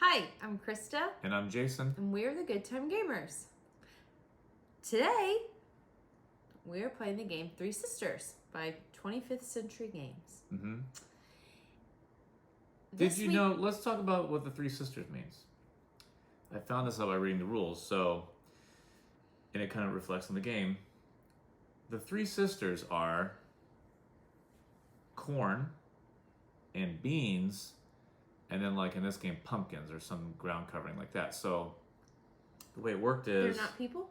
Hi, I'm Christa. And I'm Jason. And we're the Good Time Gamers. Today, we're playing the game Three Sisters by 25th Century Games. Mm-hmm. Did you know, let's talk about what the Three Sisters means. I found this out by reading the rules, and it kind of reflects on the game. The Three Sisters are corn and beans, and then like in this game, pumpkins or some ground covering like that. So the way it worked is... They're not people?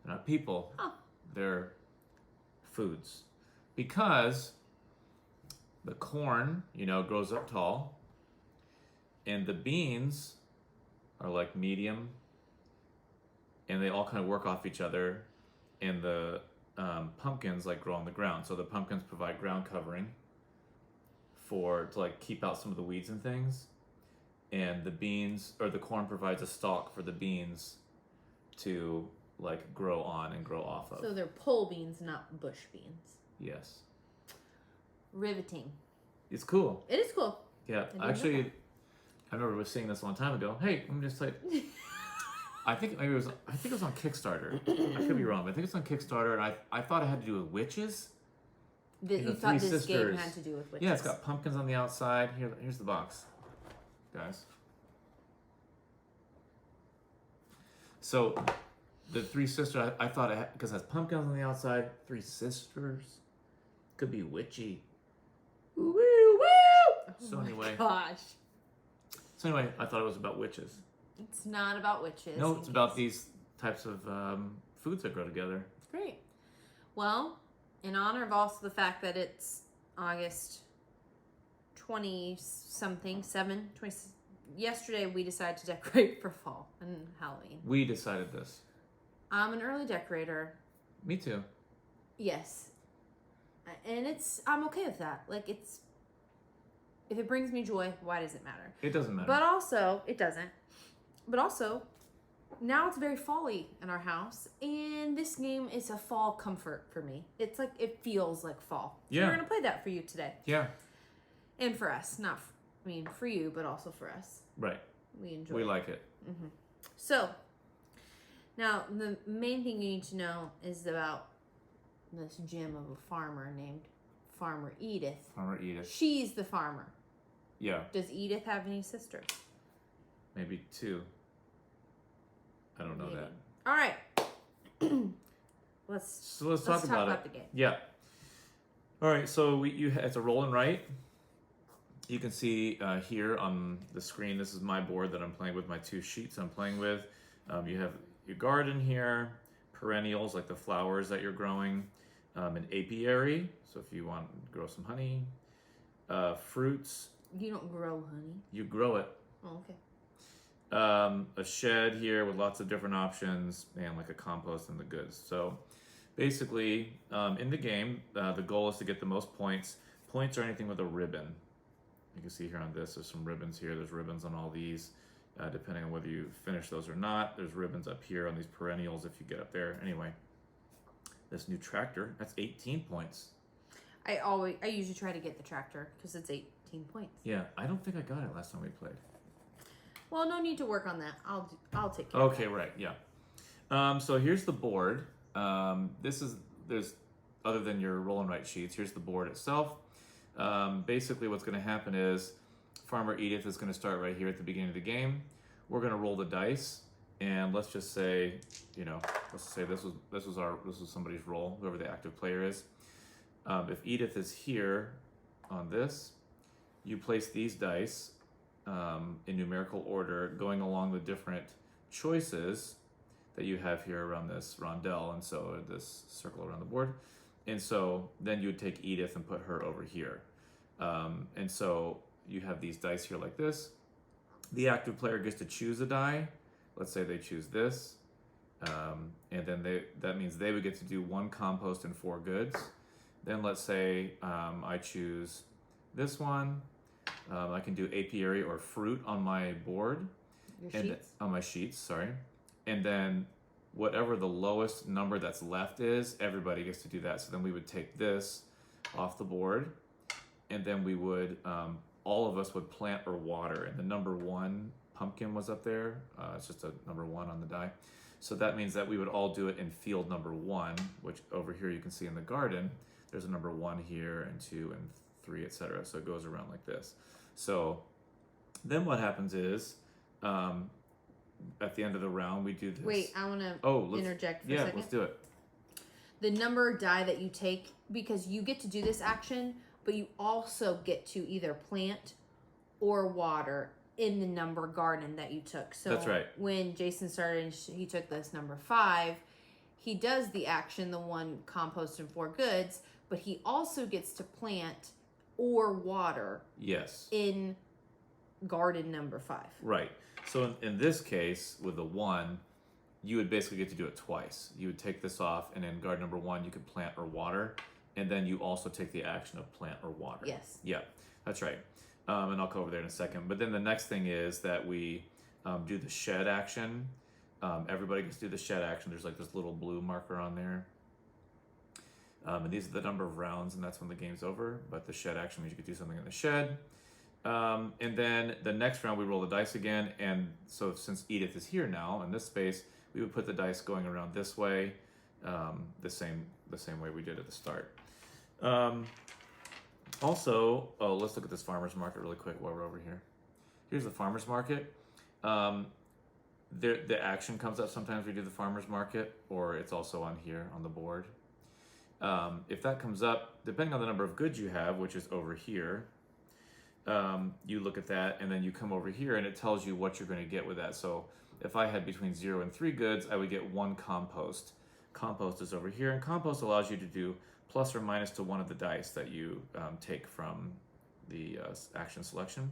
They're not people. Oh. They're foods. Because the corn, grows up tall, and the beans are like medium, and they all kind of work off each other, and the pumpkins like grow on the ground. So the pumpkins provide ground covering to like keep out some of the weeds and things, and the beans or the corn provides a stalk for the beans to like grow on and grow off of. So they're pole beans, not bush beans. Yes. Riveting. It's cool. It is cool. Yeah, actually, I remember seeing this a long time ago. Hey, let me just like. I think it was on Kickstarter. I could be wrong, but I think it's on Kickstarter, and I thought it had to do with witches. You thought this game had to do with witches. Yeah, it's got pumpkins on the outside. Here's the box, guys. So, the Three Sisters, I thought because it has pumpkins on the outside, Three Sisters, could be witchy. Woo woo woo! Oh So anyway, gosh. So anyway, I thought it was about witches. It's not about witches. No, it's about these types of foods that grow together. Great. Well, in honor of also the fact that it's August 20-something, 20, yesterday we decided to decorate for fall and Halloween. We decided this. I'm an early decorator. Me too. Yes. And I'm okay with that. Like, if it brings me joy, why does it matter? It doesn't matter. But also, it doesn't. But also, now it's very fall-y in our house, and this game is a fall comfort for me. It's like, it feels like fall. So Yeah. we're going to play that for you today. Yeah. And for us. For you, but also for us. Right. We enjoy We it. like it. Mm-hmm. So, now, the main thing you need to know is about this gem of a farmer named Farmer Edith. Farmer Edith. She's the farmer. Yeah. Does Edith have any sisters? Maybe two. I don't know that. All right. Let's talk about the game. Yeah. All right. So it's a roll and write. You can see here on the screen. This is my board that I'm playing with. My two sheets I'm playing with. You have your garden here, perennials like the flowers that you're growing, an apiary. So if you want to grow some honey, fruits. You don't grow honey. You grow it. Oh, okay. A shed here with lots of different options, and like a compost and the goods. So basically, in the game, the goal is to get the most points. Points are anything with a ribbon. You can see here on this, there's some ribbons here. There's ribbons on all these, depending on whether you finish those or not. There's ribbons up here on these perennials if you get up there. Anyway, this new tractor, that's 18 points. I usually try to get the tractor because it's 18 points. Yeah, I don't think I got it last time we played. Well, no need to work on that. I'll take care of that. Okay, right, yeah. So here's the board. There's other than your roll and write sheets, here's the board itself. Basically what's going to happen is Farmer Edith is going to start right here at the beginning of the game. We're going to roll the dice, and let's just say, this was somebody's roll, whoever the active player is. If Edith is here on this, you place these dice in numerical order going along the different choices that you have here around this rondelle, and so this circle around the board. And so then you would take Edith and put her over here. And so you have these dice here like this. The active player gets to choose a die. Let's say they choose this. And then that means they would get to do 1 compost and 4 goods. Then let's say I choose this one. I can do apiary or fruit on my board. On my sheets, sorry. And then whatever the lowest number that's left is, everybody gets to do that. So then we would take this off the board, and then we would, all of us would plant or water. And the number 1 pumpkin was up there. It's just a number 1 on the die. So that means that we would all do it in field number 1, which over here you can see in the garden, there's a number 1 here and 2 and 3, etc. So it goes around like this. So then what happens is, at the end of the round, we do this. Wait, I want to interject for a second. Yeah, let's do it. The number die that you take, because you get to do this action, but you also get to either plant or water in the number garden that you took. So that's right. When Jason started, he took this number 5. He does the action, the 1 compost and 4 goods, but he also gets to plant or water. Yes. In garden number 5. Right. So in this case, with the 1, you would basically get to do it twice. You would take this off, and in garden number 1, you could plant or water, and then you also take the action of plant or water. Yes. Yeah, that's right. And I'll go over there in a second. But then the next thing is that we do the shed action. Everybody gets to do the shed action. There's like this little blue marker on there. And these are the number of rounds, and that's when the game's over. But the shed action means you could do something in the shed. And then the next round we roll the dice again, and so since Edith is here now in this space, we would put the dice going around this way, the same way we did at the start. Also, let's look at this farmer's market really quick while we're over here. Here's the farmer's market. The action comes up sometimes we do the farmer's market, or it's also on here on the board. If that comes up, depending on the number of goods you have, which is over here, you look at that, and then you come over here, and it tells you what you're going to get with that. So if I had between 0 and 3 goods, I would get 1 compost. Compost is over here, and compost allows you to do plus or minus to 1 of the dice that you take from the action selection.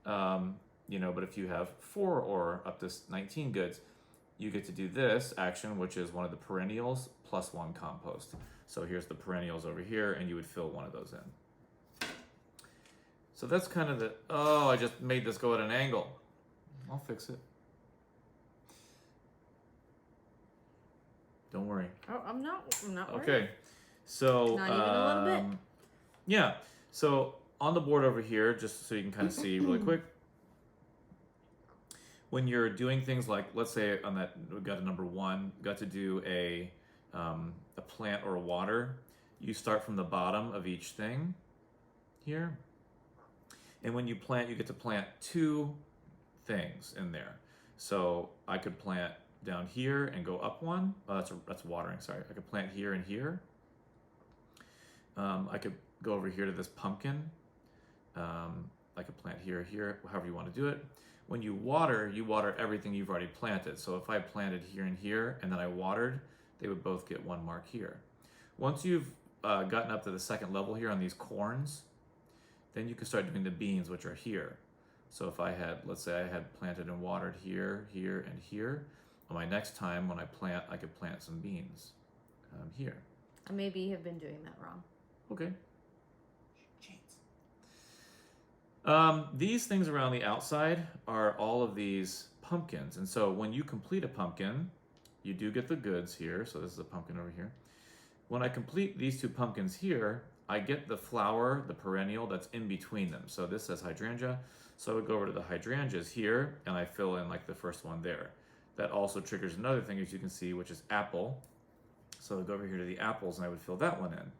But if you have 4 or up to 19 goods, you get to do this action, which is one of the perennials plus 1 compost. So here's the perennials over here, and you would fill one of those in. So that's kind of I just made this go at an angle. I'll fix it. Don't worry. Oh, I'm not worried. Okay. So not even a little bit. Yeah. So on the board over here, just so you can kind of see really quick, when you're doing things like, let's say on that, we got a number 1, got to do a plant or a water, you start from the bottom of each thing here. And when you plant, you get to plant 2 things in there. So I could plant down here and go up 1. Oh, that's watering, sorry. I could plant here and here. I could go over here to this pumpkin. I could plant here, here, however you want to do it. When you water everything you've already planted. So if I planted here and here, and then I watered, they would both get 1 mark here. Once you've gotten up to the second level here on these corns, then you can start doing the beans, which are here. So if I had, let's say I had planted and watered here, here, and here, on my next time when I plant, I could plant some beans here. I maybe have been doing that wrong. Okay. These things around the outside are all of these pumpkins. And so when you complete a pumpkin, you do get the goods here. So this is a pumpkin over here. When I complete these 2 pumpkins here, I get the flower, the perennial that's in between them. So this says hydrangea. So I would go over to the hydrangeas here, and I fill in like the first one there. That also triggers another thing, as you can see, which is apple. So I would go over here to the apples, and I would fill that one in.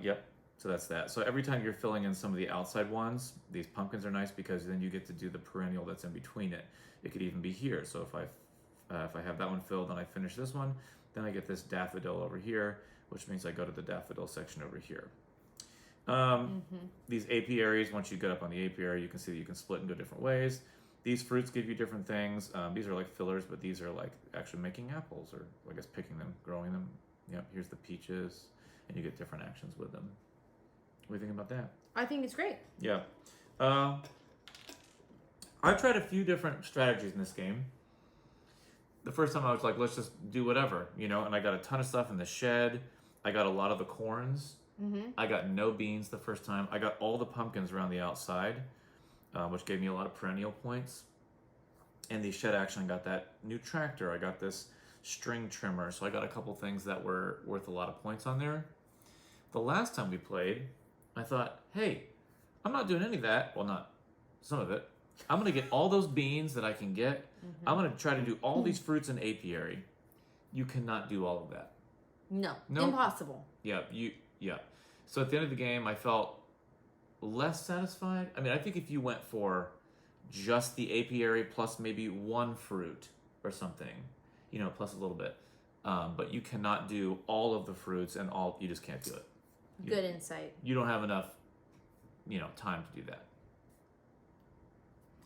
Yep. So that's that. So every time you're filling in some of the outside ones, these pumpkins are nice because then you get to do the perennial that's in between it. It could even be here. So if I have that one filled and I finish this one, then I get this daffodil over here, which means I go to the daffodil section over here. These apiaries, once you get up on the apiary, you can see that you can split and go different ways. These fruits give you different things. These are like fillers, but these are like actually making apples, or I guess picking them, growing them. Yep, here's the peaches, and you get different actions with them. What do you think about that? I think it's great. Yeah. I've tried a few different strategies in this game. The first time I was like, let's just do whatever, and I got a ton of stuff in the shed. I got a lot of the corns. I got no beans the first time. I got all the pumpkins around the outside, which gave me a lot of perennial points. And the shed action, I got that new tractor. I got this string trimmer. So I got a couple things that were worth a lot of points on there. The last time we played, I thought, hey, I'm not doing any of that. Well, not some of it. I'm going to get all those beans that I can get. I'm going to try to do all these fruits in apiary. You cannot do all of that. No, Nope. impossible. Yeah, So at the end of the game, I felt less satisfied. I mean, I think if you went for just the apiary plus maybe one fruit or something, plus a little bit, but you cannot do all of the fruits and you just can't do it. Good insight. You don't have enough, time to do that.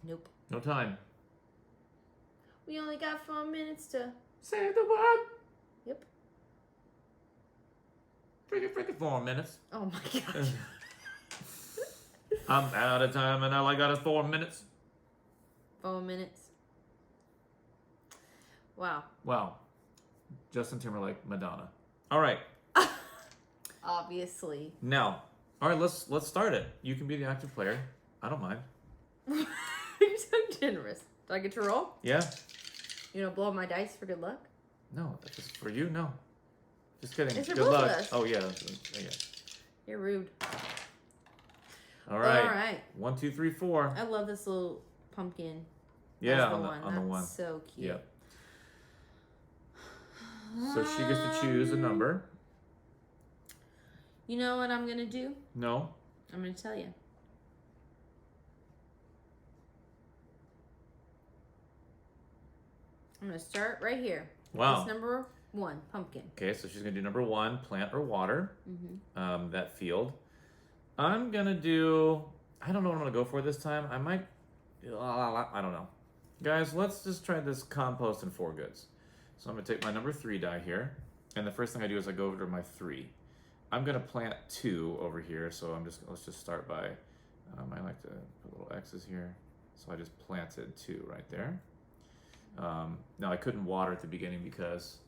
Nope. No time. We only got 4 minutes to Say the word. Yep. Freaking 4 minutes. Oh my gosh. I'm out of time and all I got is 4 minutes. 4 minutes. Wow. Wow. Justin Timberlake, Madonna. All right. Obviously. Now, all right, let's start it. You can be the active player. I don't mind. You're so generous. Do I get to roll? Yeah. You blow up my dice for good luck? No, that's just for you. No. Just kidding. It's for good both luck. of us. Oh yeah. You're rude. All right. All right. 1, 2, 3, 4. I love this little pumpkin. Yeah, That's on the one. That's so cute. Yep. So she gets to choose a number. You know what I'm gonna do? No. I'm gonna tell you. I'm gonna start right here. Wow. That's number 1, pumpkin. Okay, so she's gonna do number 1, plant or water. That field. I'm gonna do. I don't know what I'm gonna go for this time. I might. I don't know. Guys, let's just try this compost and 4 goods. So I'm gonna take my number 3 die here, and the first thing I do is I go over to my 3. I'm gonna plant 2 over here. So let's just start by. I like to put little X's here. So I just planted 2 right there. Now I couldn't water at the beginning because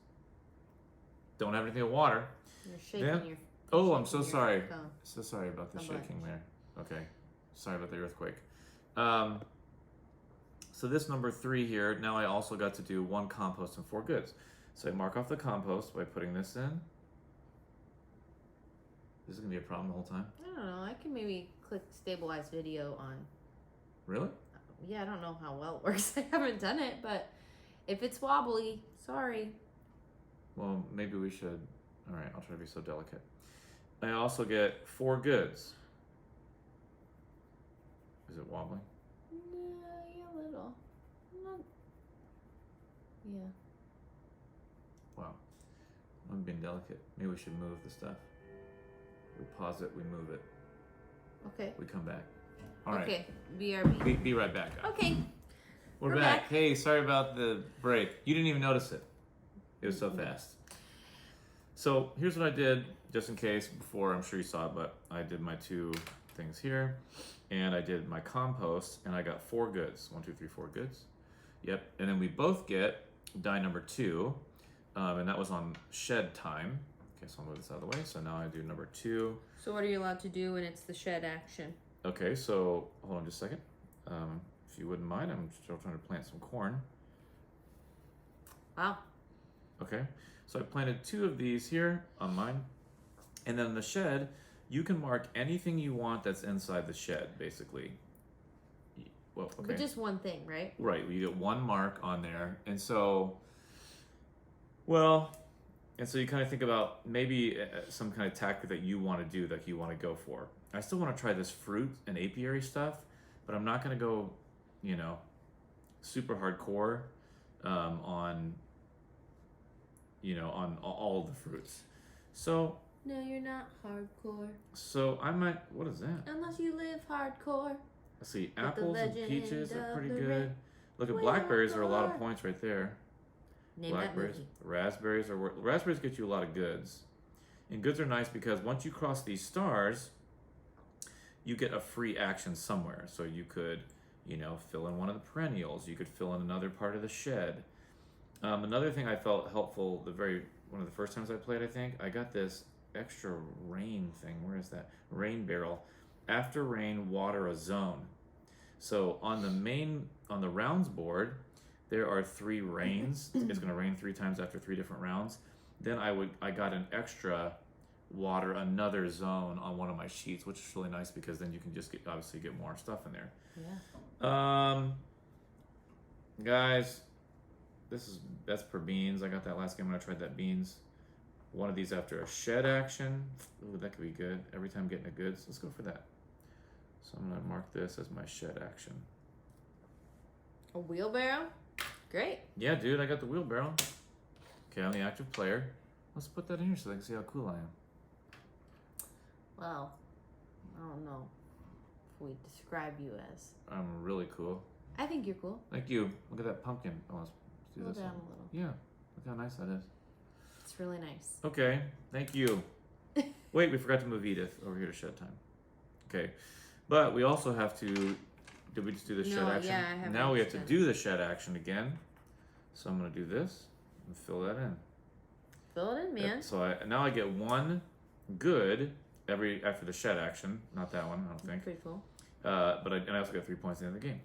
don't have anything to water. You're shaking your. Oh, I'm so shaking sorry. your phone. So sorry about the A shaking bunch. there. Okay, sorry about the earthquake. So this number 3 here. Now I also got to do 1 compost and 4 goods. So I mark off the compost by putting this in. This is gonna be a problem the whole time. I don't know. I can maybe click stabilize video on. Really? Yeah, I don't know how well it works. I haven't done it, but if it's wobbly, sorry. Well, maybe we should. All right, I'll try to be so delicate. I also get 4 goods. Is it wobbly? Yeah, a little. Not... Yeah. Wow. I'm being delicate. Maybe we should move the stuff. We pause it, we move it, Okay. we come back. All right. Okay. BRB. Be right back, guys. Okay. We're back. Hey, sorry about the break. You didn't even notice it. It was so fast. So here's what I did, just in case, before, I'm sure you saw it, but I did my 2 things here, and I did my compost, and I got 4 goods. 1, 2, 3, 4 goods. Yep, and then we both get die number 2, and that was on shed time. Okay, so I'll move this out of the way. So now I do number 2. So what are you allowed to do when it's the shed action? Okay, so hold on just a second. If you wouldn't mind, I'm still trying to plant some corn. Wow. Okay, so I planted 2 of these here on mine. And then in the shed, you can mark anything you want that's inside the shed, basically. Well, okay. But just one thing, right? Right, you get 1 mark on there. And so, well, and so you kind of think about maybe some kind of tactic that you want to do, that you want to go for. I still want to try this fruit and apiary stuff, but I'm not going to go, super hardcore on all of the fruits. So No, you're not hardcore. So I might. What is that? Unless you live hardcore. Let's see. But the Apples and legend peaches are of pretty the good. red Look at whale blackberries are a lot of car. points right there. Name Blackberries, that movie. raspberries get you a lot of goods, and goods are nice because once you cross these stars, you get a free action somewhere. So you could, fill in one of the perennials. You could fill in another part of the shed. Another thing I felt helpful one of the first times I played, I think I got this extra rain thing. Where is that? Rain barrel. After rain, water a zone. So on the rounds board, there are 3 rains. It's going to rain 3 times after 3 different rounds. Then I got an extra water another zone on one of my sheets, which is really nice because then you can just obviously get more stuff in there. Yeah. Guys, that's per beans. I got that last game when I tried that beans. One of these after a shed action. Ooh, that could be good. Every time getting a goods. Let's go for that. So I'm gonna mark this as my shed action. A wheelbarrow? Great. Yeah, dude, I got the wheelbarrow. Okay, I'm the active player. Let's put that in here so they can see how cool I am. Well, I don't know if we describe you as. I'm really cool. I think you're cool. Thank you. Look at that pumpkin. Oh, let's do Pull this down one. a little. Yeah, look how nice that is. It's really nice. Okay, thank you. Wait, we forgot to move Edith over here to shed time. Okay, but we also have to. Did we just do the shed action? Yeah, I haven't. Now we have to do the shed action again. So I'm gonna do this and fill that in. Fill it in, man. So now I get one good after the shed action. Not that one, I don't think. Pretty cool. But I also got 3 points at the end of the game.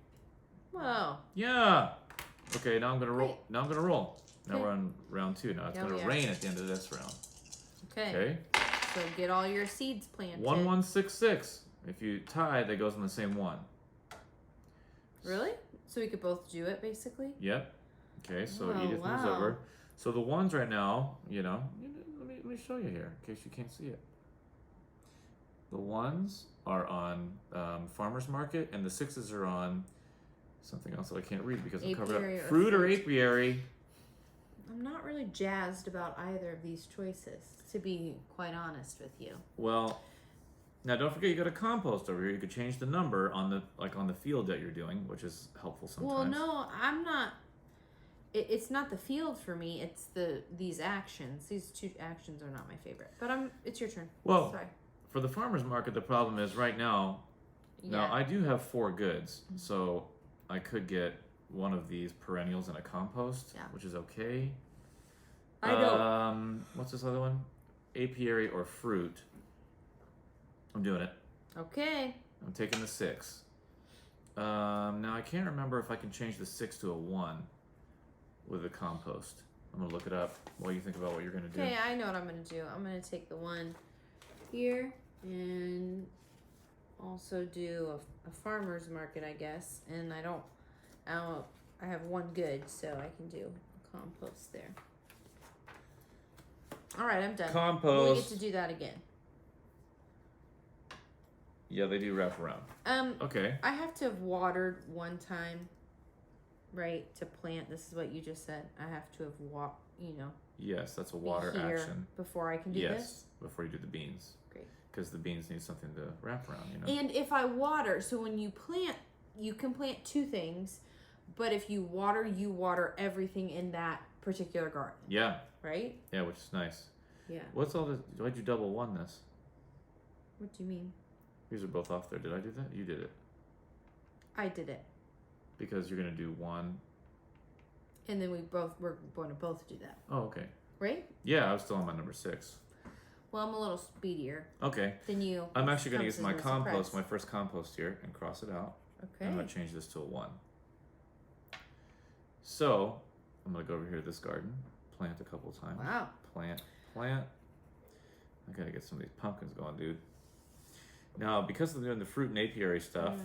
Whoa. Yeah. Okay, now I'm gonna roll. Great. Now I'm gonna roll. Now Okay. we're on round 2. Now it's Yeah, gonna we are. rain at the end of this round. Okay. Okay. So get all your seeds planted. 1-1-6-6. If you tie, that goes on the same one. Really? So we could both do it, basically? Yep. Okay, so Oh, Edith moves wow. over. So the ones right now, let me show you here in case you can't see it. The ones are on farmer's market, and the 6s are on something else that I can't read because I'm covered Apiary up. or Fruit or fruit. apiary. I'm not really jazzed about either of these choices, to be quite honest with you. Well, now don't forget you got a compost over here. You could change the number on the field that you're doing, which is helpful sometimes. Well, no, I'm not. It's not the field for me. It's these actions. These 2 actions are not my favorite. But it's your turn. Well, Sorry. for the farmer's market, the problem is right now. Now Yeah. I do have 4 goods, so I could get one of these perennials in a compost, Yeah. which is okay. I know. What's this other one? Apiary or fruit. I'm doing it. Okay. I'm taking the 6. Now I can't remember if I can change the 6 to a 1 with the compost. I'm gonna look it up while you think about what you're gonna do. Okay, I know what I'm gonna do. I'm gonna take the 1 here and also do a farmer's market, I guess. And I have 1 good, so I can do a compost there. All right, I'm done. Compost. We get to do that again. Yeah, they do wrap around. Okay. I have to have watered 1 time, right, to plant. This is what you just said. I have to have Yes, that's a be water here action. before I can do Yes, this. before you do the beans. Great. Because the beans need something to wrap around, And if I water, so when you plant, you can plant 2 things, but if you water everything in that particular garden, Yeah, right? yeah, which is nice. Yeah. What's all this? Why'd you double 1 this? What do you mean? These are both off there. Did I do that? You did it. I did it. Because you're going to do 1. And then we're going to both do that, Oh, okay. right? Yeah, I was still on my number 6. Well, I'm a little speedier Okay. than you. I'm actually going to Comes use my as no compost, surprise. my first compost here, and cross it out. Okay. I'm going to change this to a 1. So, I'm going to go over here to this garden, plant a couple times. Wow. Plant. I got to get some of these pumpkins going, dude. Now, because they're doing the fruit and apiary stuff,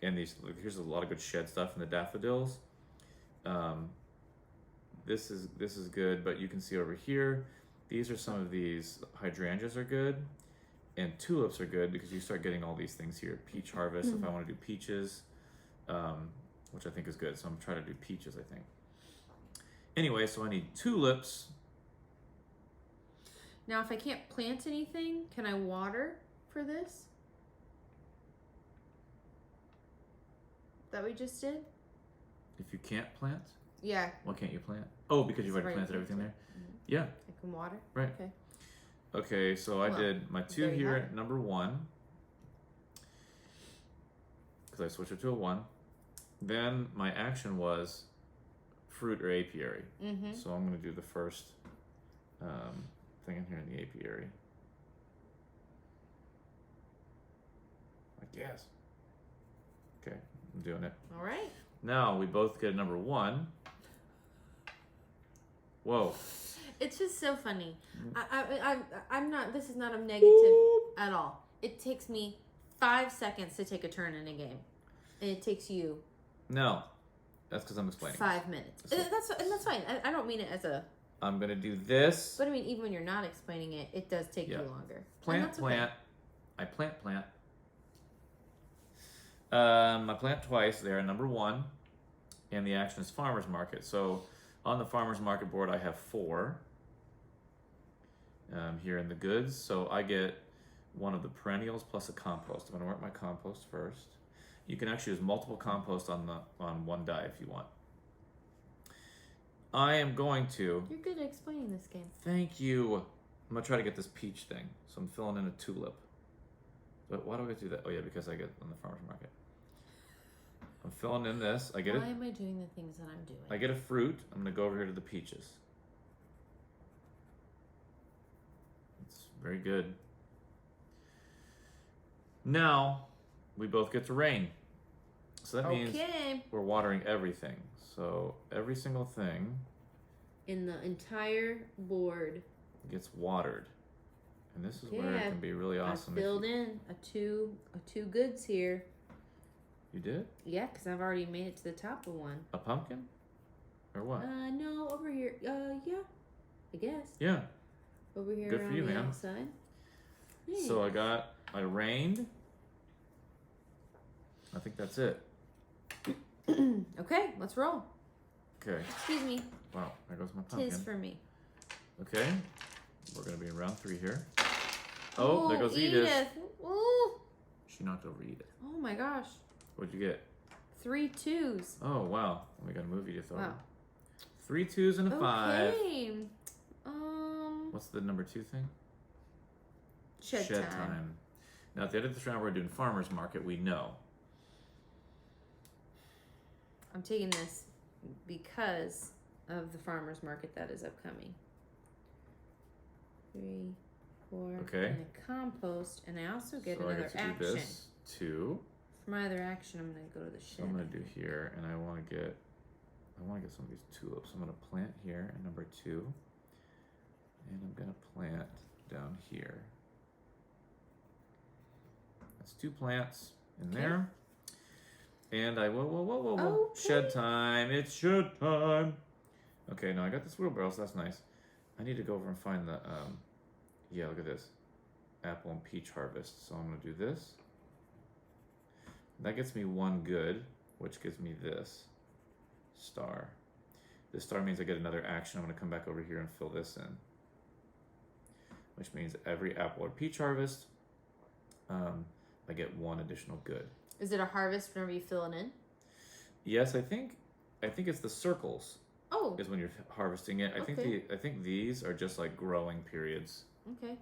and here's a lot of good shed stuff in the daffodils. This is good, but you can see over here, these are some of these hydrangeas are good, and tulips are good because you start getting all these things here. Peach harvest, if I want to do peaches, which I think is good. So I'm trying to do peaches, I think. Anyway, so I need tulips. Now, if I can't plant anything, can I water for this? That we just did? If you can't plant, Yeah. why can't you plant? Oh, because you've already Right, planted everything there? Mhm. Yeah. I can water? Right. Okay. Okay, so I Well, did my 2 there you here have at number 1. Because I switched it to a 1. Then my action was fruit or apiary. Mm-hmm. So I'm going to do the first thing in here in the apiary. I guess. Okay, I'm doing it. All right. Now we both get number 1. Whoa. It's just so funny. I'm not. This is not a negative at all. It takes me 5 seconds to take a turn in a game, and it takes you. No, that's because I'm explaining. 5 minutes. So, that's fine. I don't mean it as a. I'm gonna do this. But I mean, even when you're not explaining it, it does take you longer. Plant. Okay. I plant. I plant twice there, number 1, and the action is farmer's market. So on the farmer's market board, I have 4 here in the goods. So I get one of the perennials plus a compost. I'm gonna work my compost first. You can actually use multiple compost on one die if you want. I am going to. You're good at explaining this game. Thank you. I'm gonna try to get this peach thing. So I'm filling in a tulip. But why do I get to do that? Oh yeah, because I get on the farmer's market. I'm filling in this. Why am I doing the things that I'm doing? I get a fruit. I'm gonna go over here to the peaches. It's very good. Now we both get to rain. So that means we're watering everything. So every single thing in the entire board gets watered. And this is where it can be really awesome. I filled in a two goods here. You did? Yeah, because I've already made it to the top of one. A pumpkin? Or what? No, over here. Yeah, I guess. Yeah. Over here. Good for you, the man. Outside. Yeah. So I rained. I think that's it. Okay, let's roll. Okay. Excuse me. Wow, there goes my pumpkin. Tis for me. Okay. We're going to be in round 3 here. Oh, there goes Edith. Edith. Ooh. She knocked over Edith. Oh my gosh. What'd you get? 3 2s. Oh, wow. We got to move Edith over. Wow. 3 2s and a 5. Okay. What's the number 2 thing? Shed time. Now, at the end of this round, we're doing farmer's market. We know. I'm taking this because of the farmer's market that is upcoming. 3, 4. Okay. And a compost, and I also get So another I get to do action. this. 2. For my other action, I'm gonna go to the shed. So I'm gonna do here, and I want to get some of these tulips. I'm gonna plant here at number 2, and I'm gonna plant down here. That's 2 plants in there. And I whoa. Okay. Shed time. It's shed time. Okay, now I got this wheelbarrow, so that's nice. I need to go over and find the yeah, look at this. Apple and peach harvest. So I'm gonna do this. That gets me 1 good, which gives me this star. This star means I get another action. I'm gonna come back over here and fill this in. Which means every apple or peach harvest, I get 1 additional good. Is it a harvest whenever you fill it in? Yes, I think it's the circles. Oh. Is when you're harvesting it. Okay. I think these are just like growing periods. Okay.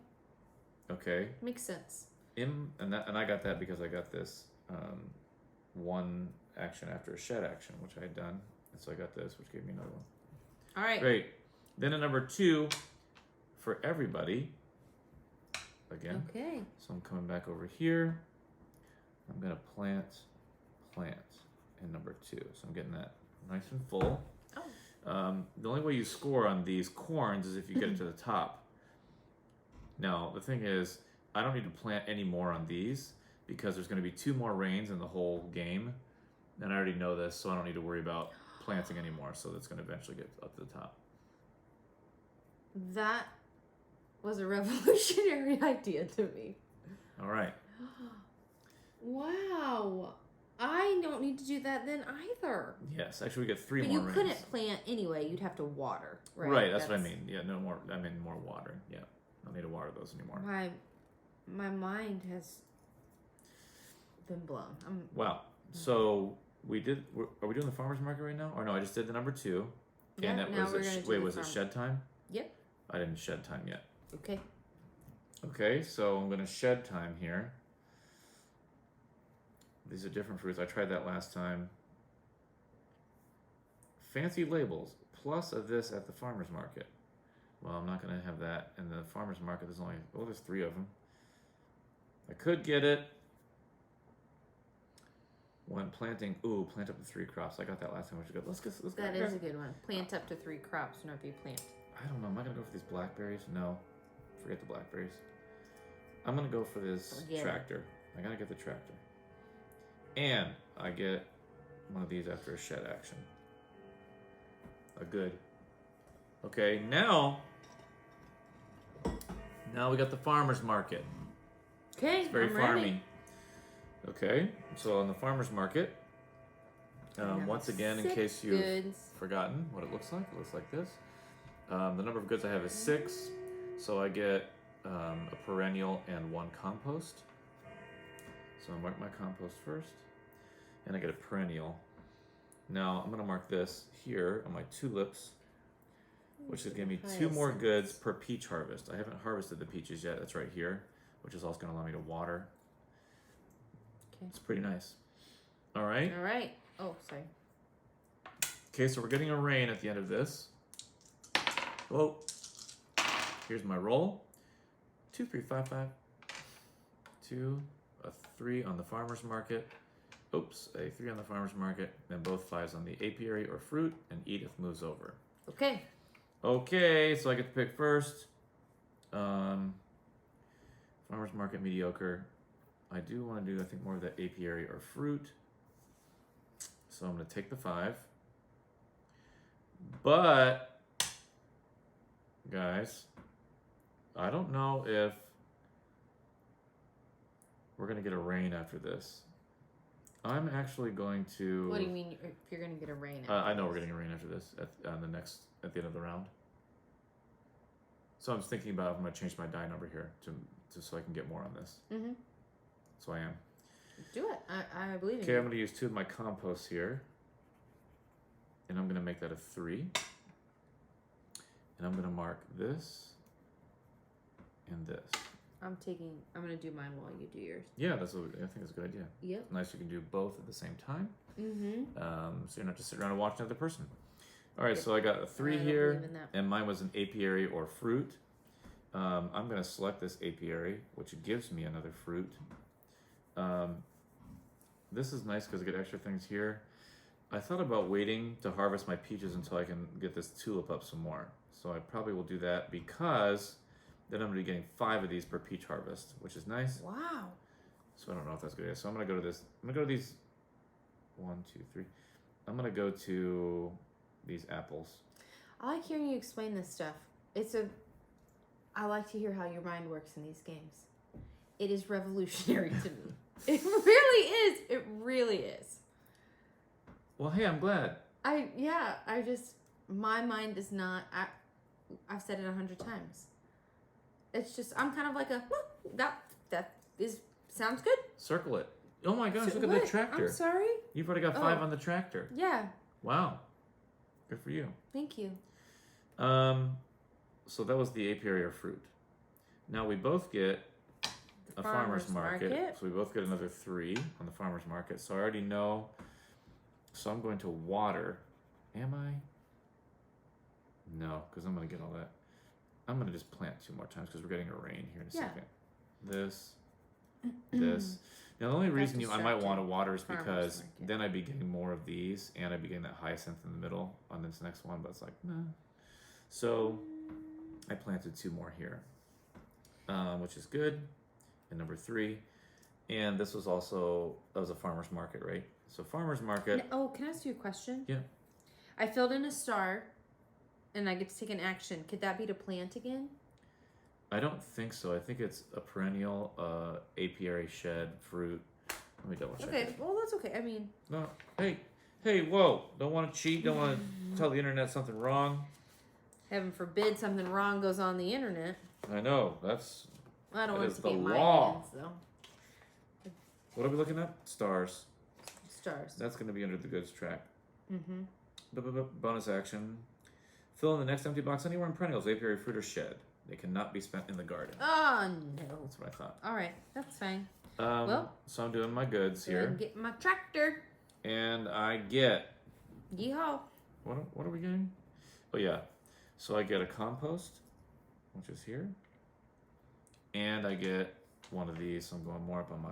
Okay. Makes sense. And I got that because I got this 1 action after a shed action, which I had done. And so I got this, which gave me another one. All right. Great. Then at number 2 for everybody. Again. Okay. So I'm coming back over here. I'm gonna plant in number 2. So I'm getting that nice and full. Oh. The only way you score on these corns is if you get it to the top. Now, the thing is, I don't need to plant any more on these because there's going to be 2 more rains in the whole game. And I already know this, so I don't need to worry about planting anymore. So that's going to eventually get up to the top. That was a revolutionary idea to me. All right. Wow. I don't need to do that then either. Yes, actually we get 3 but more you rains. couldn't plant anyway. You'd have to water, right? Right, that's what I mean. Yeah, no more. I mean more watering. Yeah, I don't need to water those anymore. My mind has been blown. Wow. So are we doing the farmer's market right now? Or no, I just did the number 2. Yeah, and that now was we're gonna do was the it shed time? Yep. I didn't shed time yet. Okay. Okay, so I'm gonna shed time here. These are different fruits. I tried that last time. Fancy labels, plus of this at the farmer's market. Well, I'm not gonna have that. In the farmer's market, there's 3 of them. I could get it. When planting, plant up to 3 crops. I got that last time, which is good. Let's That is a good one. Plant up to 3 crops whenever you plant. I don't know. Am I gonna go for these blackberries? No, forget the blackberries. I'm gonna go for this tractor. I gotta get the tractor, and I get one of these after a shed action. A good. Okay, now we got the farmer's market. Okay, It's very I'm farmy. ready. Okay, so on the farmer's market, once again, in case you've forgotten what it looks like this. The number of goods I have is 6, so I get a perennial and 1 compost. So I mark my compost first, and I get a perennial. Now I'm going to mark this here on my tulips, which is going to be 2 more goods per peach harvest. I haven't harvested the peaches yet. That's right here, which is also going to allow me to water. Okay. It's pretty nice. All right. All right. Oh, sorry. Okay, so we're getting a rain at the end of this. Whoa. Here's my roll. 2, 3, 5, 5. 2, a 3 on the farmer's market. Oops, a 3 on the farmer's market, and both 5s on the apiary or fruit, and Edith moves over. Okay. Okay, so I get to pick first. Farmer's market, mediocre. I do want to do, I think, more of the apiary or fruit. So I'm going to take the 5. But, guys, I don't know if we're going to get a rain after this. I'm actually going to... What do you mean if you're going to get a rain after I know we're getting a rain after this at the end of the round. So I'm just thinking about if I'm going to change my die number here to so I can get more on this. Mm-hmm. So I am. Do it. I believe in you. Okay, I'm going to use 2 of my composts here. And I'm going to make that a 3. And I'm going to mark this and this. I'm going to do mine while you do yours. Yeah, I think that's a good idea. Yep. Nice, you can do both at the same time. Mm-hmm. So you're not just sitting around and watching another person. All right, so I got a 3 here, and mine was an apiary or fruit. I'm going to select this apiary, which gives me another fruit. This is nice because I get extra things here. I thought about waiting to harvest my peaches until I can get this tulip up some more. So I probably will do that because then I'm going to be getting 5 of these per peach harvest, which is nice. Wow. So I don't know if that's a good idea. So I'm going to go to this. I'm going to go to these 1, 2, 3. I'm going to go to these apples. I like hearing you explain this stuff. I like to hear how your mind works in these games. It is revolutionary to me. It really is. It really is. Well, hey, I'm glad. My mind is not, I've said it 100 times. It's just, I'm kind of like sounds good. Circle it. Oh my gosh, look at the tractor. I'm sorry? You've already got 5 on the tractor. Yeah. Wow. Good for you. Thank you. So that was the apiary or fruit. Now we both get a farmer's market. So we both get another 3 on the farmer's market. So I already know. So I'm going to water. Am I? No, because I'm going to get all that. I'm going to just plant 2 more times because we're getting a rain here in a second. This. Now the only reason I might want to water is because then I'd be getting more of these and I'd be getting that hyacinth in the middle on this next one, but it's like, nah. So I planted 2 more here, which is good. And number 3. And this was also, that was a farmer's market, right? So farmer's market. Oh, can I ask you a question? Yeah. I filled in a star and I get to take an action. Could that be to plant again? I don't think so. I think it's a perennial, apiary, shed, fruit. Let me double check. Okay, well, that's okay. I mean. No. Hey, whoa. Don't want to cheat. Don't want to tell the internet something wrong. Heaven forbid something wrong goes on the internet. I know. I don't want it to the be my law. hands, though. What are we looking at? Stars. Stars. That's going to be under the goods track. Mm-hmm. Bonus action. Fill in the next empty box anywhere in perennials, apiary, fruit, or shed. They cannot be spent in the garden. Oh, no. That's what I thought. All right. That's fine. So I'm doing my goods here. And get my tractor. And I get... Yeehaw. What are we getting? Oh, yeah. So I get a compost, which is here. And I get one of these. So I'm going more up on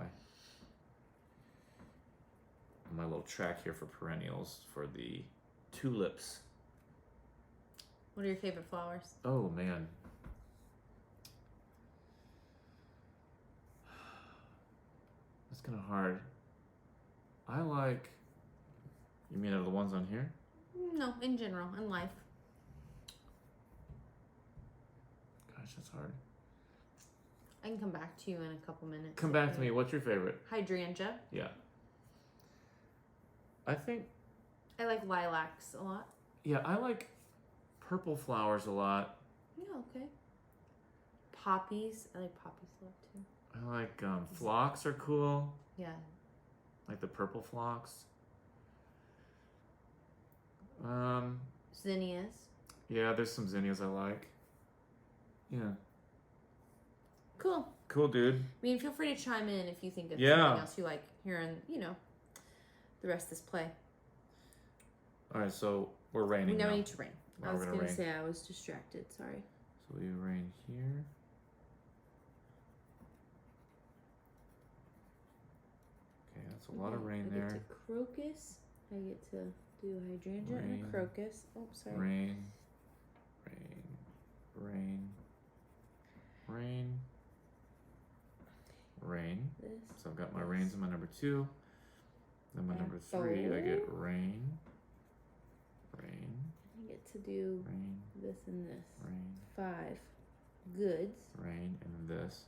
my little track here for perennials for the tulips. What are your favorite flowers? Oh, man. That's kind of hard. I like... You mean out of the ones on here? No, in general, in life. Gosh, that's hard. I can come back to you in a couple minutes. Come back to me. What's your favorite? Hydrangea. Yeah. I think... I like lilacs a lot. Yeah, I like purple flowers a lot. Yeah, okay. Poppies. I like poppies a lot too. I like phlox are cool. Yeah. Like the purple phlox. Zinnias. Yeah, there's some zinnias I like. Yeah. Cool. Cool, dude. I mean, feel free to chime in if you think of Yeah. something else you like hearing, the rest of this play. All right, so we're raining We now now. need to rain. Now I was we're going gonna to say I was distracted. Sorry. So we rain here. Okay, that's a lot of rain I there. get to crocus. I get to do hydrangea and Rain. a crocus. Oh, sorry. Rain, rain, rain, rain, rain. This. So I've got my rains in my number 2. Then my And number 3, I get oh. rain, rain, I get to do rain, this and this. rain, 5 goods. rain, and then this.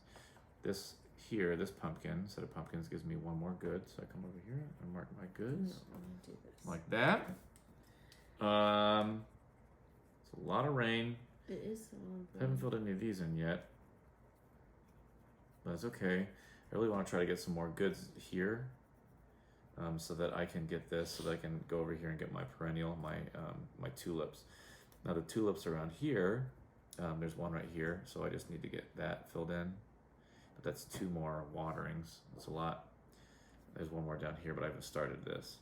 This here, this pumpkin, set of pumpkins gives me 1 more good. So I come over here and mark my No, goods I'm going to do this. like that. It's a lot of rain. It is. I haven't filled any of these in yet. But that's okay. I really want to try to get some more goods here. So that I can get this, so that I can go over here and get my perennial, my tulips. Now the tulips around here, there's one right here, so I just need to get that filled in. But that's 2 more waterings. That's a lot. There's 1 more down here, but I haven't started this.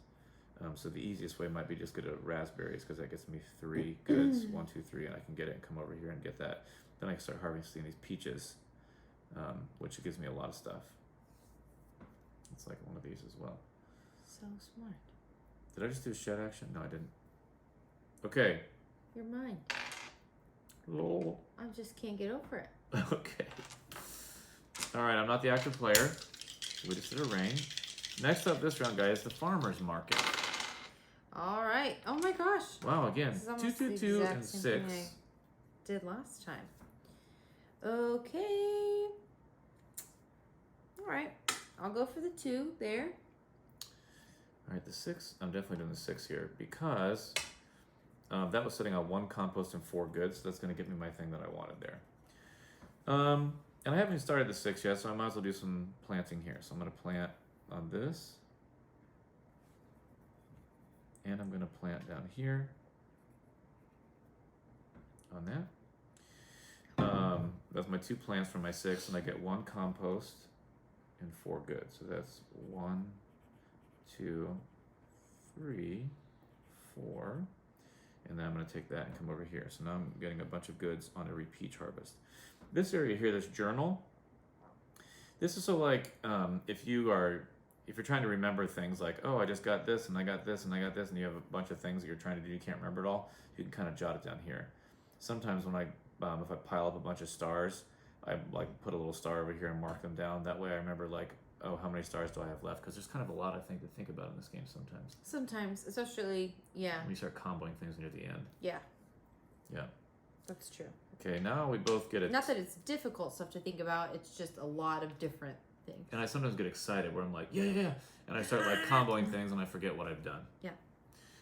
So the easiest way might be just go to raspberries, because that gets me 3 goods, 1, 2, 3, and I can get it and come over here and get that. Then I can start harvesting these peaches, which gives me a lot of stuff. It's like one of these as well. So smart. Did I just do a shed action? No, I didn't. Okay. You're mine. Lol. I just can't get over it. Okay. All right, I'm not the active player. We just did a rain. Next up this round, guys, the farmer's market. All right. Oh my gosh. Wow, again, This is 2, almost 2, the 2, exact and same 6. thing I did last time. Okay. All right. I'll go for the 2 there. All right, the 6. I'm definitely doing the 6 here because that was sitting on 1 compost and 4 goods. So that's going to give me my thing that I wanted there. And I haven't even started the 6 yet, so I might as well do some planting here. So I'm going to plant on this. And I'm going to plant down here on that. That's my 2 plants for my 6, and I get 1 compost and 4 goods. So that's 1, 2, 3, 4. And then I'm going to take that and come over here. So now I'm getting a bunch of goods on every peach harvest. This area here, this journal, this is so like if you're trying to remember things like, oh, I just got this and I got this and I got this, and you have a bunch of things that you're trying to do, you can't remember it all, you can kind of jot it down here. Sometimes when if I pile up a bunch of stars, I like put a little star over here and mark them down. That way I remember like, oh, how many stars do I have left? Because there's kind of a lot, I think, to think about in this game sometimes. Sometimes, especially, yeah. When you start comboing things near the end. Yeah. Yeah. That's true. Okay, now we both get it. Not that it's difficult stuff to think about, it's just a lot of different things. And I sometimes get excited where I'm like, yeah. And I start like comboing things and I forget what I've done. Yeah.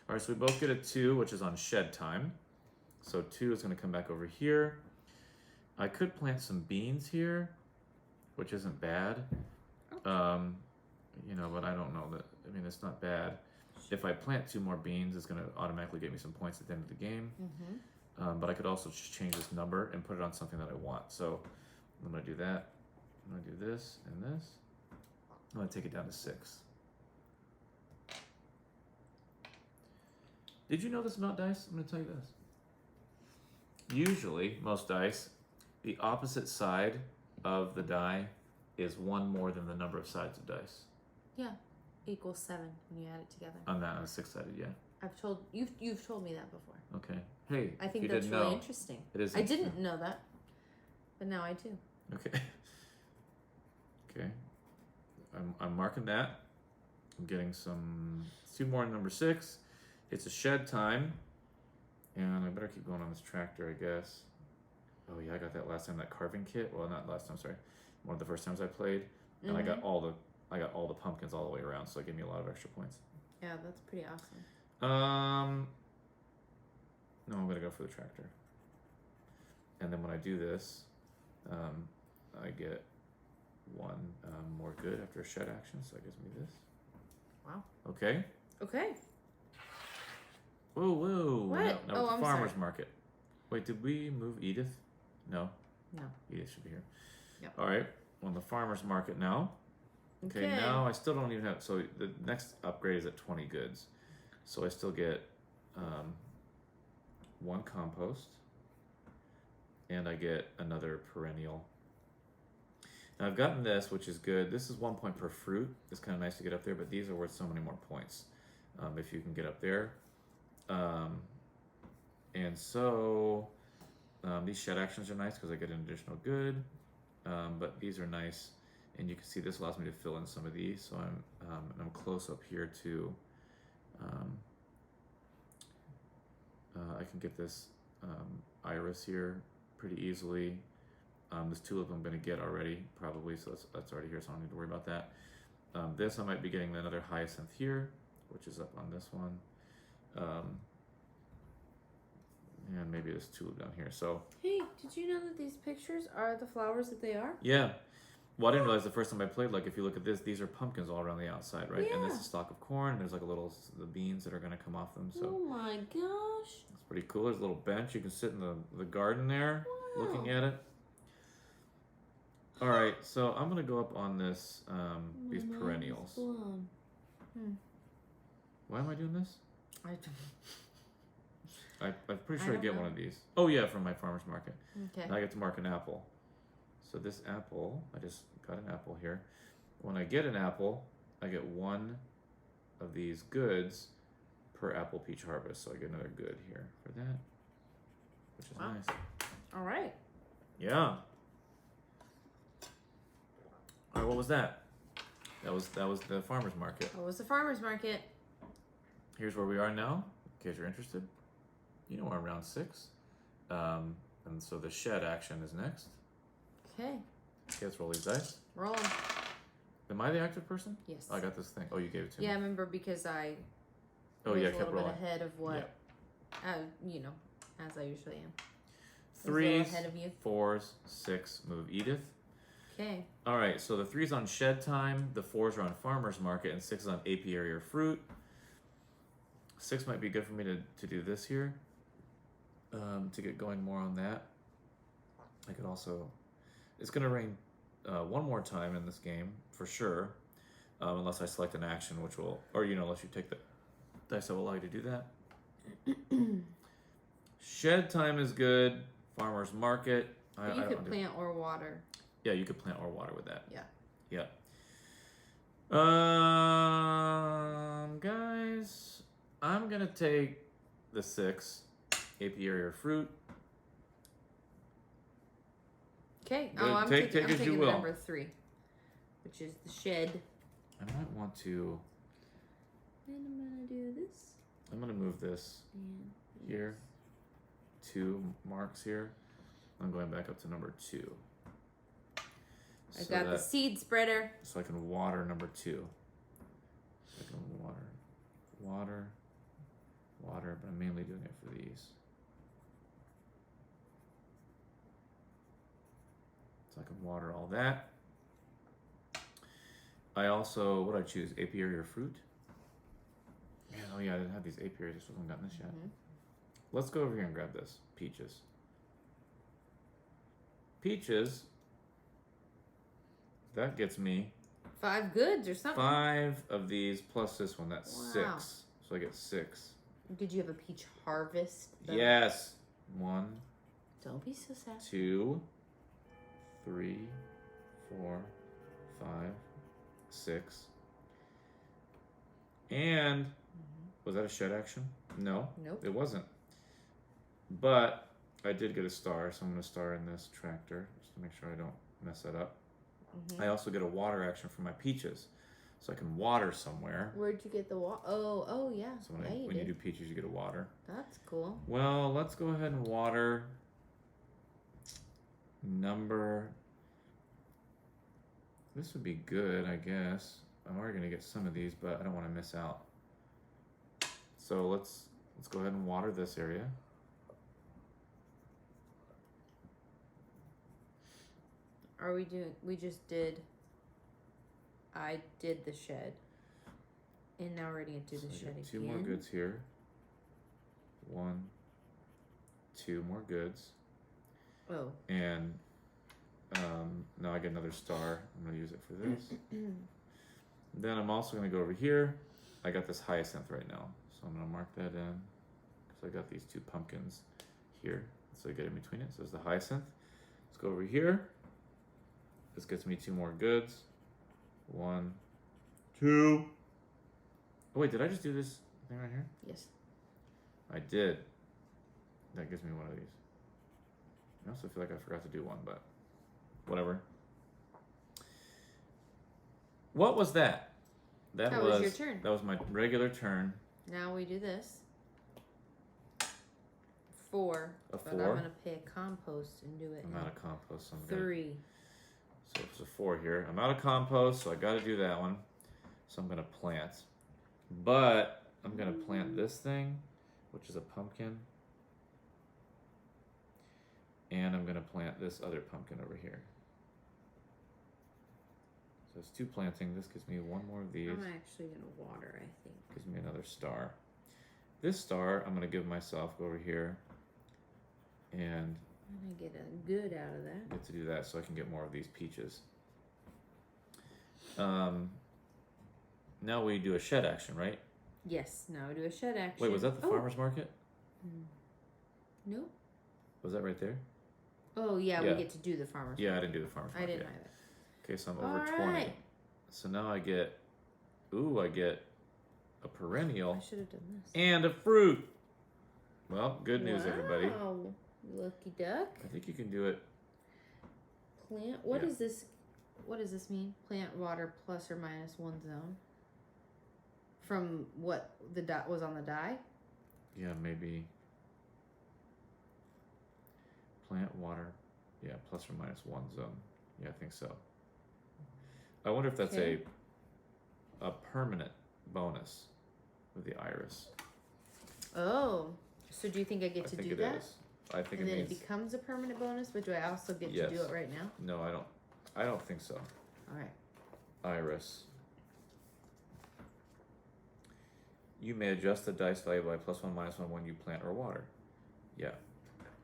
All right, so we both get a 2, which is on shed time. So 2 is going to come back over here. I could plant some beans here, which isn't bad. But I don't know that. I mean, it's not bad. If I plant 2 more beans, it's going to automatically get me some points at the end of the game. Mm-hmm. But I could also just change this number and put it on something that I want. So I'm going to do that. I'm going to do this and this. I'm going to take it down to 6. Did you know this about dice? I'm going to tell you this. Usually, most dice, the opposite side of the die is 1 more than the number of sides of dice. Yeah. Equals 7 when you add it together. On that, on a 6-sided, yeah. You've told me that before. Okay. Hey, I think you that's didn't really know. interesting. It is I interesting. didn't know that, but now I do. Okay. Okay. I'm marking that. I'm getting two more in number 6. It's a shed time. And I better keep going on this tractor, I guess. Oh yeah, I got that last time, that carving kit. Well, not last time, sorry. One of the first times I played. And I got all the pumpkins all the way around, so it gave me a lot of extra points. Yeah, that's pretty awesome. No, I'm gonna go for the tractor. And then when I do this, I get 1 more good after a shed action, so that gives me this. Wow. Okay. Okay. Whoa. What? No, I'm farmer's sorry. market. Wait, did we move Edith? No. No. Edith should be here. Yep. All right. On the farmer's market now. Okay, now I still don't even have. So the next upgrade is at 20 goods. So I still get 1 compost. And I get another perennial. Now I've gotten this, which is good. This is 1 point per fruit. It's kind of nice to get up there, but these are worth so many more points if you can get up there. And so these shed actions are nice because I get an additional good, but these are nice, and you can see this allows me to fill in some of these. So I'm close up here to. I can get this iris here pretty easily. This tulip I'm going to get already probably, so that's already here, so I don't need to worry about that. This I might be getting another hyacinth here, which is up on this one. And maybe this tulip down here. So hey, did you know that these pictures are the flowers that they are? yeah. Well, I didn't realize the first time I played, like, if you look at this, these are pumpkins all around the outside, right? Yeah. And this is a stalk of corn, and there's like the beans that are going to come off them. So Oh my gosh. it's pretty cool. There's a little bench. You can sit in the garden there looking at it. All right, so I'm going to go up on this, these perennials. Why am I doing this? I'm pretty sure I get one of these. Oh yeah, from my farmer's market. Okay. Now I get to mark an apple. So this apple, I just got an apple here. When I get an apple, I get 1 of these goods per apple peach harvest. So I get another good here for that, which is nice. All right. Yeah. All right, what was that? That was the farmer's market. What was the farmer's market? Here's where we are now, in case you're interested. You know we're on round 6. And so the shed action is next. Okay. Okay, let's roll these dice. Roll 'em. Am I the active person? Yes. Oh, I got this thing. Oh, you gave it to me. Yeah, I remember because I Oh was yeah, a kept little rolling. bit ahead of what, you know, as I usually am. I was a little 3s, ahead of you. 4s, 6, move Edith. Okay. All right, so the 3's on shed time, the 4's are on farmer's market, and 6 is on apiary or fruit. 6 might be good for me to do this here, to get going more on that. I could also, it's going to rain 1 more time in this game, for sure, unless I select an action, which will, or, unless you take the dice that will allow you to do that. Shed time is good, farmer's market. But you could plant or water. Yeah, you could plant or water with that. Yeah. Yeah. Guys, I'm gonna take the 6, apiary or fruit. Okay. Good. Oh, I'm Take taking as you the will. number 3, which is the shed. I might want to. And I'm gonna do this. I'm gonna move this And here. 2 marks here. I'm going back up to number 2. I got the seed spreader. So I can water number 2. So I can water, but I'm mainly doing it for these. So I can water all that. I also, what do I choose? Apiary or fruit? Man, oh yeah, I didn't have these apiaries. I still haven't gotten this yet. Let's go over here and grab this. Peaches. Peaches. That gets me 5 goods or something. 5 of these plus this one. That's Wow. 6. So I get 6. Did you have a peach harvest? Though? Yes. 1, Don't be so sad. 2, 3, 4, 5, 6. And was that a shed action? No. Nope. It wasn't. But I did get a star, so I'm going to star in this tractor just to make sure I don't mess that up. Mm-hmm. I also get a water action for my peaches, so I can water somewhere. Where'd you get the water? Oh, yeah. So when you do peaches, you get a water. That's cool. Well, let's go ahead and water number. This would be good, I guess. I'm already gonna get some of these, but I don't want to miss out. So let's go ahead and water this area. Are we doing? We just did. I did the shed, and now we're gonna do the shed again. Two more goods here. 1, 2 more goods. Oh. And now I get another star. I'm gonna use it for this. Then I'm also gonna go over here. I got this hyacinth right now, so I'm gonna mark that in because I got these 2 pumpkins here. So I get in between it. So it's the hyacinth. Let's go over here. This gets me 2 more goods. 1, 2. Oh wait, did I just do this thing right here? Yes. I did. That gives me one of these. I also feel like I forgot to do one, but whatever. What was that? That was your turn. That was my regular turn. Now we do this. 4. A 4. But I'm gonna pay a compost and do it. I'm out of compost. So 3. So it's a 4 here. I'm out of compost, so I got to do that one. So I'm gonna plant, but I'm gonna plant this thing, which is a pumpkin, and I'm gonna plant this other pumpkin over here. So it's 2 planting. This gives me 1 more of these. I'm actually gonna water, I think. Gives me another star. This star I'm gonna give myself. Go over here, and I'm gonna get a good out of that. get to do that so I can get more of these peaches. Now we do a shed action, right? Yes. Now we do a shed action. Wait, was that the farmer's market? Nope. Was that right there? Oh yeah, Yeah. we get to do the farmer's. Yeah, I didn't do the farmer's market. I didn't yet. either. Okay, so I'm over 20. Alright. So now I get, I get a perennial I should have done this. and a fruit. Well, good news, everybody. Wow, lucky duck. I think you can do it. Plant. What Yeah. is this? What does this mean? Plant water plus or minus 1 zone. From what the dot was on the die. Yeah, maybe. Plant water. Yeah, plus or minus 1 zone. Yeah, I think so. I wonder if that's Okay. a permanent bonus with the iris. Oh, so do you think I get I to think do it that? is. I think And it then means it becomes a permanent bonus, but do I also get to do Yes. it right now? no. I don't think so. All right. Iris. You may adjust the dice value by +1 -1 when you plant or water. Yeah.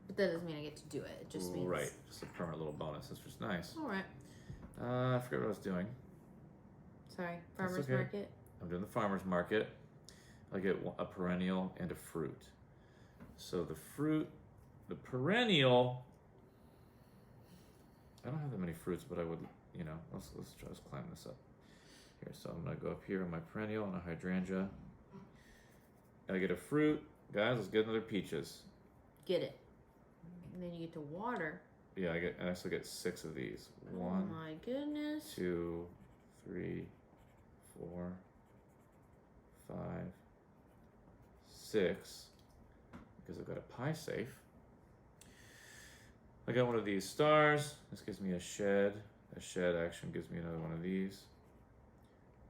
But that doesn't mean I get to do it. It just means. Right. Just a permanent little bonus. This was nice. All right. I forgot what I was doing. Sorry. Farmer's okay. market. I'm doing the farmer's market. I get a perennial and a fruit. So the perennial. I don't have that many fruits, but I would, let's climb this up here. So I'm gonna go up here on my perennial and a hydrangea. I get a fruit, guys. Let's get another peaches. Get it. And then you get to water. Yeah, I also get 6 of these. Oh 1, my goodness. 2, 3, 4, 5, 6. Because I've got a pie safe. I got one of these stars. This gives me a shed. A shed action gives me another one of these.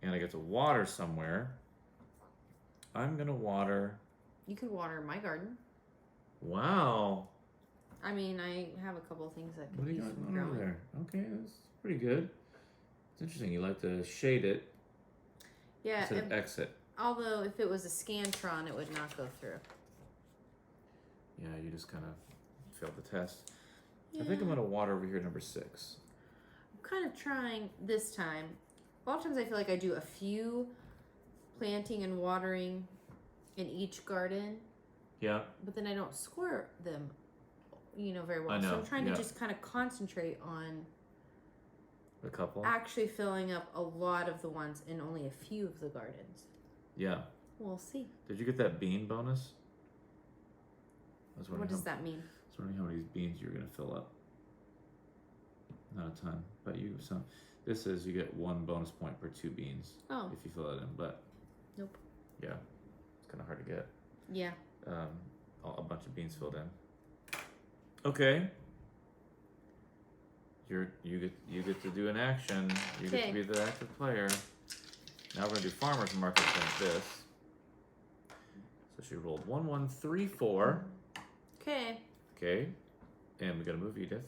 And I get to water somewhere. I'm gonna water. You could water my garden. Wow. I mean, I have a couple of things that What could do you use got some going over growing. there? Okay, that's pretty good. It's interesting. You like to shade it Yeah. instead of exit. Although if it was a Scantron, it would not go through. Yeah, you just kind of failed the test. Yeah. I think I'm gonna water over here, number 6. I'm kind of trying this time. A lot of times I feel like I do a few planting and watering in each garden, Yeah. but then I don't score them, very well. I know, So I'm trying yeah. to just kind of concentrate on A couple. actually filling up a lot of the ones in only a few of the gardens. Yeah. We'll see. Did you get that bean bonus? I was What does that mean? It's wondering how many beans you're gonna fill up. Not a ton, but you some. This is you get 1 bonus point per 2 beans. Oh. If you fill it in, but. Nope. Yeah, it's kind of hard to get. Yeah. A bunch of beans filled in. Okay. You get to do an action. You get to be the active player. Now we're gonna do farmer's market like this. So she rolled 1, 1, 3, 4. Okay. Okay, and we gotta move Edith.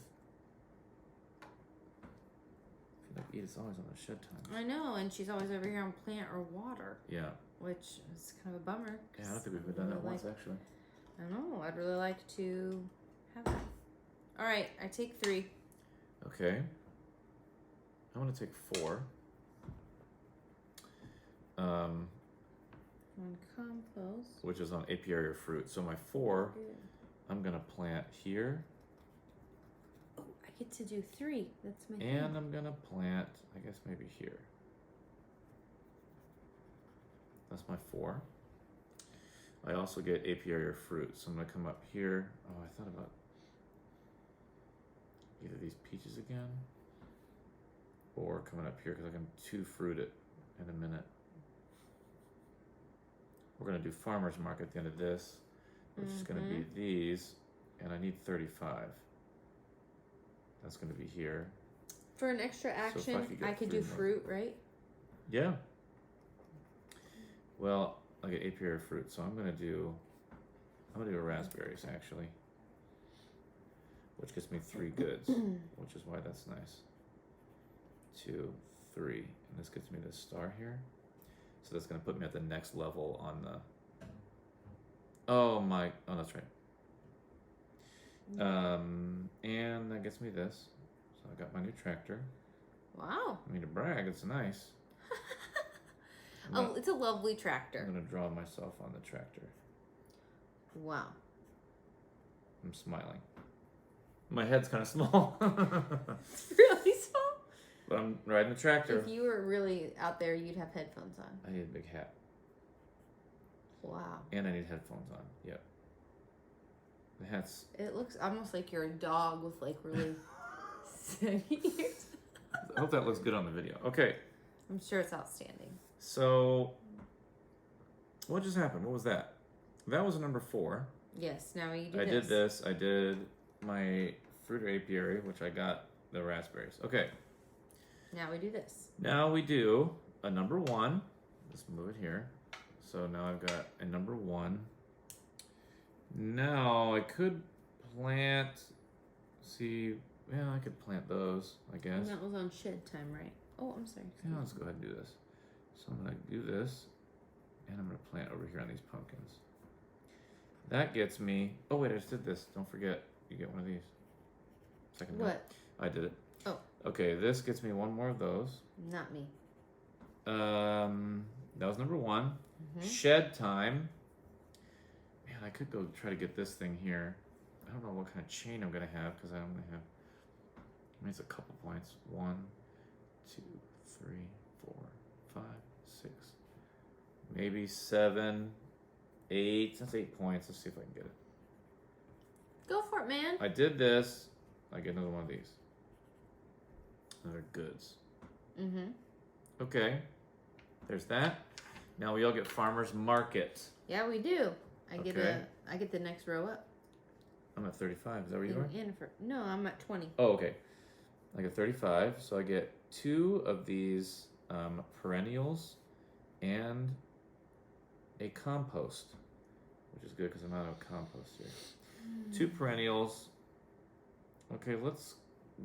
I feel like Edith's always on the shed time. I know, and she's always over here on plant or water. Yeah. Which is kind of a bummer. Yeah, I don't think we've done that once actually. I know. I'd really like to have that. All right, I take 3. Okay. I'm gonna take 4. 1 compost. Which is on apiary or fruit. So my 4, I'm gonna plant here. Oh, I get to do 3. That's my And thing. I'm gonna plant, I guess maybe here. That's my 4. I also get apiary or fruit, so I'm gonna come up here. Oh, I thought about either these peaches again, or coming up here because I can 2 fruit it in a minute. We're gonna do farmer's market at the end of this, which is gonna be these, and I need 35. That's gonna be here. For an extra action, I could do fruit, right? Yeah. Well, I get apiary fruit, so I'm gonna do a raspberries actually, which gets me 3 goods, which is why that's nice. 2, 3, and this gets me this star here. So that's gonna put me at the next level on the. Oh, that's right. And that gets me this. So I got my new tractor. Wow. I mean, to brag, it's nice. It's a lovely tractor. I'm gonna draw myself on the tractor. Wow. I'm smiling. My head's kind of small. It's really small. But I'm riding the tractor. If you were really out there, you'd have headphones on. I need a big hat. Wow. And I need headphones on. Yep. The hat's. It looks almost like you're a dog with like really saggy ears. I hope that looks good on the video. Okay. I'm sure it's outstanding. So, what just happened? What was that? That was a number 4. Yes, now you do I did this. I did my fruit or apiary, which I got the raspberries. Okay. Now we do this. Now we do a number 1. Let's move it here. So now I've got a number 1. Now I could plant. See, yeah, I could plant those, I guess. And that was on shed time, right? Oh, I'm sorry. Yeah, let's go ahead and do this. So I'm gonna do this, and I'm gonna plant over here on these pumpkins. That gets me. Oh wait, I just did this. Don't forget, you get one of these. Second. What? Note. I did it. Oh. Okay, this gets me 1 more of those. Not me. That was number 1. Shed time. Man, I could go try to get this thing here. I don't know what kind of chain I'm gonna have because I'm gonna have. I mean, it's a couple points. 1, 2, 3, 4, 5, 6, maybe 7, 8. That's 8 points. Let's see if I can get it. Go for it, man. I did this. I get another one of these. Another goods. Okay. There's that. Now we all get farmer's market. Yeah, we do. I Okay. get the next row up. I'm at 35. Is that where you are? No, I'm at 20. Oh, okay. I get 35. So I get 2 of these perennials and a compost, which is good because I'm out of compost here. 2 perennials. Okay, let's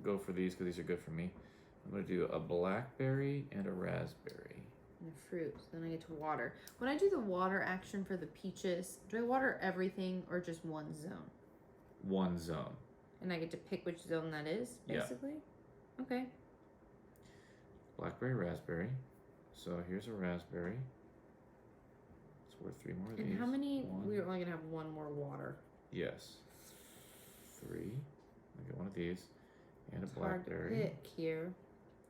go for these because these are good for me. I'm going to do a blackberry and a raspberry. And the fruit. Then I get to water. When I do the water action for the peaches, do I water everything or just one zone? One zone. And I get to pick which zone that is, basically? Yeah. Okay. Blackberry, raspberry. So here's a raspberry. It's worth 3 more of these. And how many? 1. We're only going to have 1 more water. Yes. 3. I get one of these. And a It's hard to blackberry. pick here.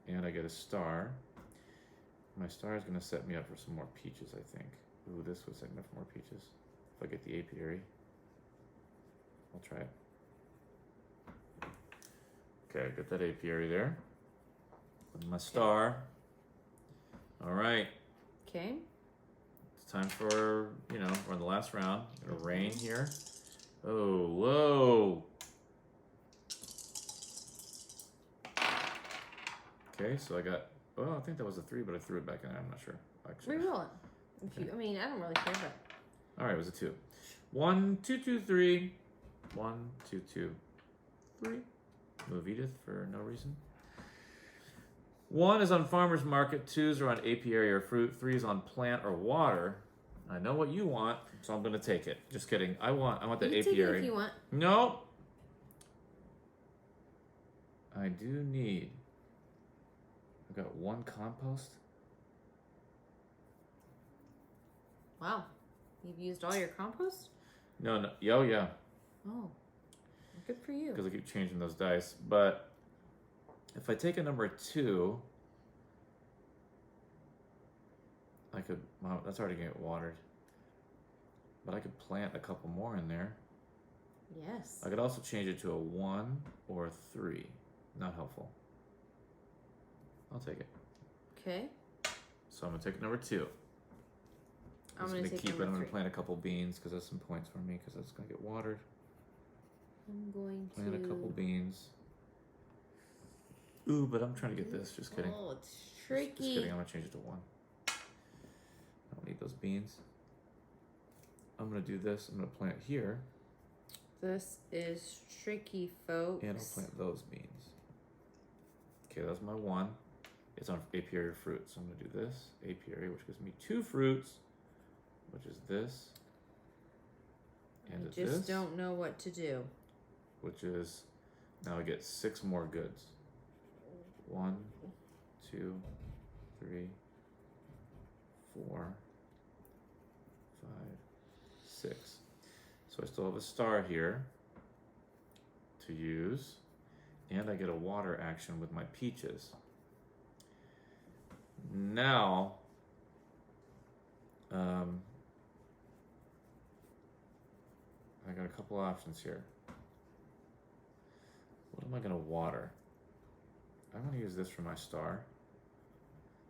And I get a star. My star is going to set me up for some more peaches, I think. Ooh, this would set me up for more peaches. If I get the apiary. I'll try it. Okay, got that apiary there. With my star. All right. Okay. It's time for, we're in the last round. Gonna rain here. Oh, whoa. Okay, so I got, well, I think that was a 3, but I threw it back in there. I'm not sure. Actually. Reroll it. If you, I mean, I don't really care, but. All right, it was a 2. 1, 2, 2, 3. 1, 2, 2, 3. Move Edith for no reason. 1 is on farmer's market. 2s are on apiary or fruit. 3 is on plant or water. I know what you want, so I'm gonna take it. Just kidding. I want the You apiary. take it if you want. No. I do need. I've got 1 compost. Wow. You've used all your compost? No. Oh yeah. Oh. Good for you. Because I keep changing those dice. But if I take a number 2, I could. Wow, that's already getting watered. But I could plant a couple more in there. Yes. I could also change it to a 1 or a 3. Not helpful. I'll take it. Okay. So I'm gonna take number 2. I'm gonna take number 3. I'm gonna plant a couple beans because that's some points for me because that's gonna get watered. I'm going to plant a couple beans. Ooh, but I'm trying to get this. Just kidding. Oh, it's tricky. Just kidding. I'm gonna change it to 1. I don't need those beans. I'm gonna do this. I'm gonna plant here. This is tricky, folks. And I'll plant those beans. Okay, that's my 1. It's on apiary fruit, so I'm gonna do this apiary, which gives me 2 fruits, which is this. And I just don't know what to do. Which is now I get 6 more goods. 1, 2, 3, 4, 5, 6. So I still have a star here to use, and I get a water action with my peaches. Now, I got a couple options here. What am I going to water? I'm going to use this for my star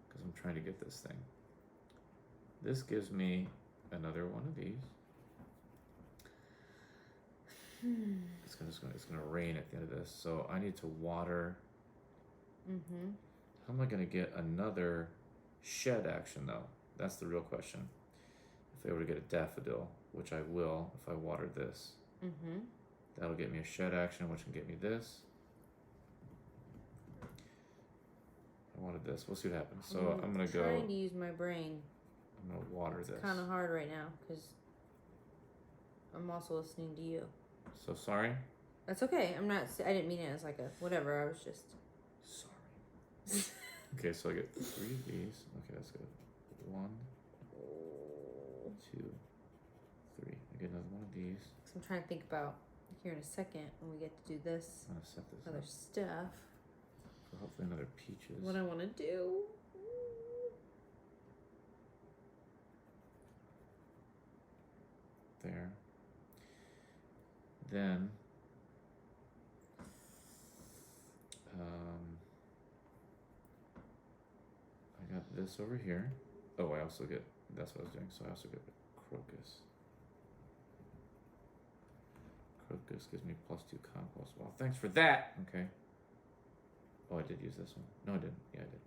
because I'm trying to get this thing. This gives me another one of these. It's gonna rain at the end of this, so I need to water. How am I gonna get another shed action though? That's the real question. If I were to get a daffodil, which I will if I water this, that'll get me a shed action, which can get me this. I wanted this. We'll see what happens. So I'm gonna go. Trying to use my brain. I'm gonna water this. It's kind of hard right now because I'm also listening to you. So sorry. That's okay. I'm not. I didn't mean it as like a whatever. I was just. Sorry. Okay, so I get 3 of these. Okay, that's good. 1, 2, 3. I get another one of these. So I'm trying to think about here in a second when we get to do this I'm gonna set this other up. stuff. So hopefully another peaches. What I want to do. There. Then I got this over here. Oh, I also get, that's what I was doing, so I also get crocus. Crocus gives me +2 compost. Well, thanks for that. Okay. Oh, I did use this one. No, I didn't. Yeah, I did.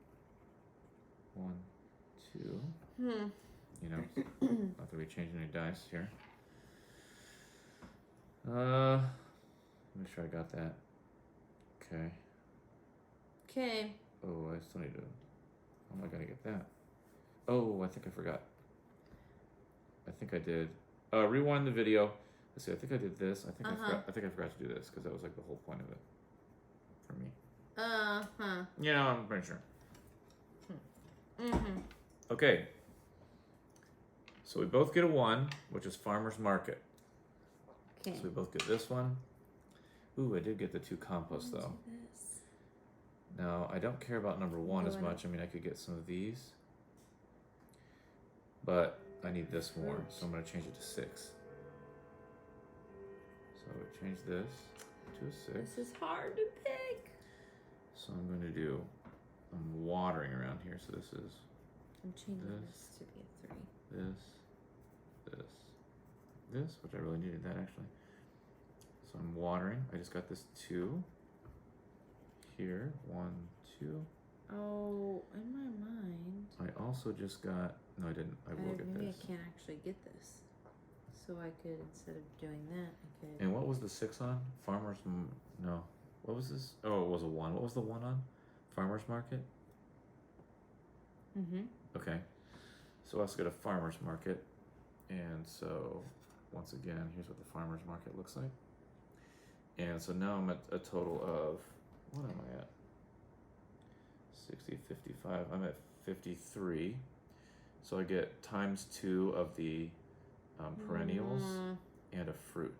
1, 2. You know, not that we changing any dice here. Make sure I got that. Okay. Okay. Oh, I still need to. How am I gonna get that? Oh, I think I forgot. I think I did. Rewind the video. Let's see. I think I did this. I think I forgot. I think I forgot to do this because that was like the whole point of it for me. You know, I'm pretty sure. Okay. So we both get a 1, which is farmer's market. Okay. So we both get this one. Ooh, I did get the 2 compost though. Now, I don't care about number 1 as much. I mean, I could get some of these. But I need this more, so I'm going to change it to 6. So I would change this to a 6. This is hard to pick. So I'm going to do, I'm watering around here. So this is I'm changing this to be a 3. this, which I really needed that actually. So I'm watering. I just got this 2 here. 1, 2. Oh, in my mind. I also just got, no, I didn't. I will get maybe this. I can't actually get this. So I could, instead of doing that, I could. And what was the 6 on? Farmers, no. What was this? Oh, it was a 1. What was the 1 on? Farmers market? Mm-hmm. Okay. So let's go to farmers market. And so, once again, here's what the farmers market looks like. And so now I'm at a total of, what am I at? 60, 55. I'm at 53. So I get times 2 of the perennials and a fruit.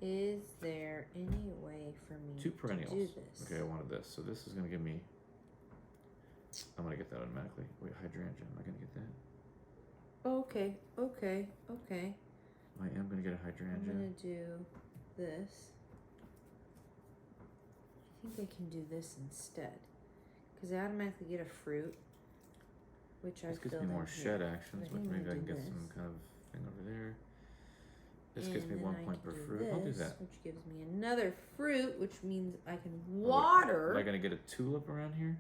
Is there any way for me 2 perennials. to do this? Okay, I wanted this. So this is going to give me, I'm going to get that automatically. Wait, hydrangea. Am I going to get that? Okay, okay, okay. I am going to get a hydrangea. I'm going to do this. I think I can do this instead. Because I automatically get a fruit, which I This gives filled me more in shed here. actions, But I but think I'm maybe I gonna can do get some this. kind of thing over there. This And gives me then 1 I point can per do fruit. I'll do this, that. which gives me another fruit, which means I can Am water. I going to get a tulip around here?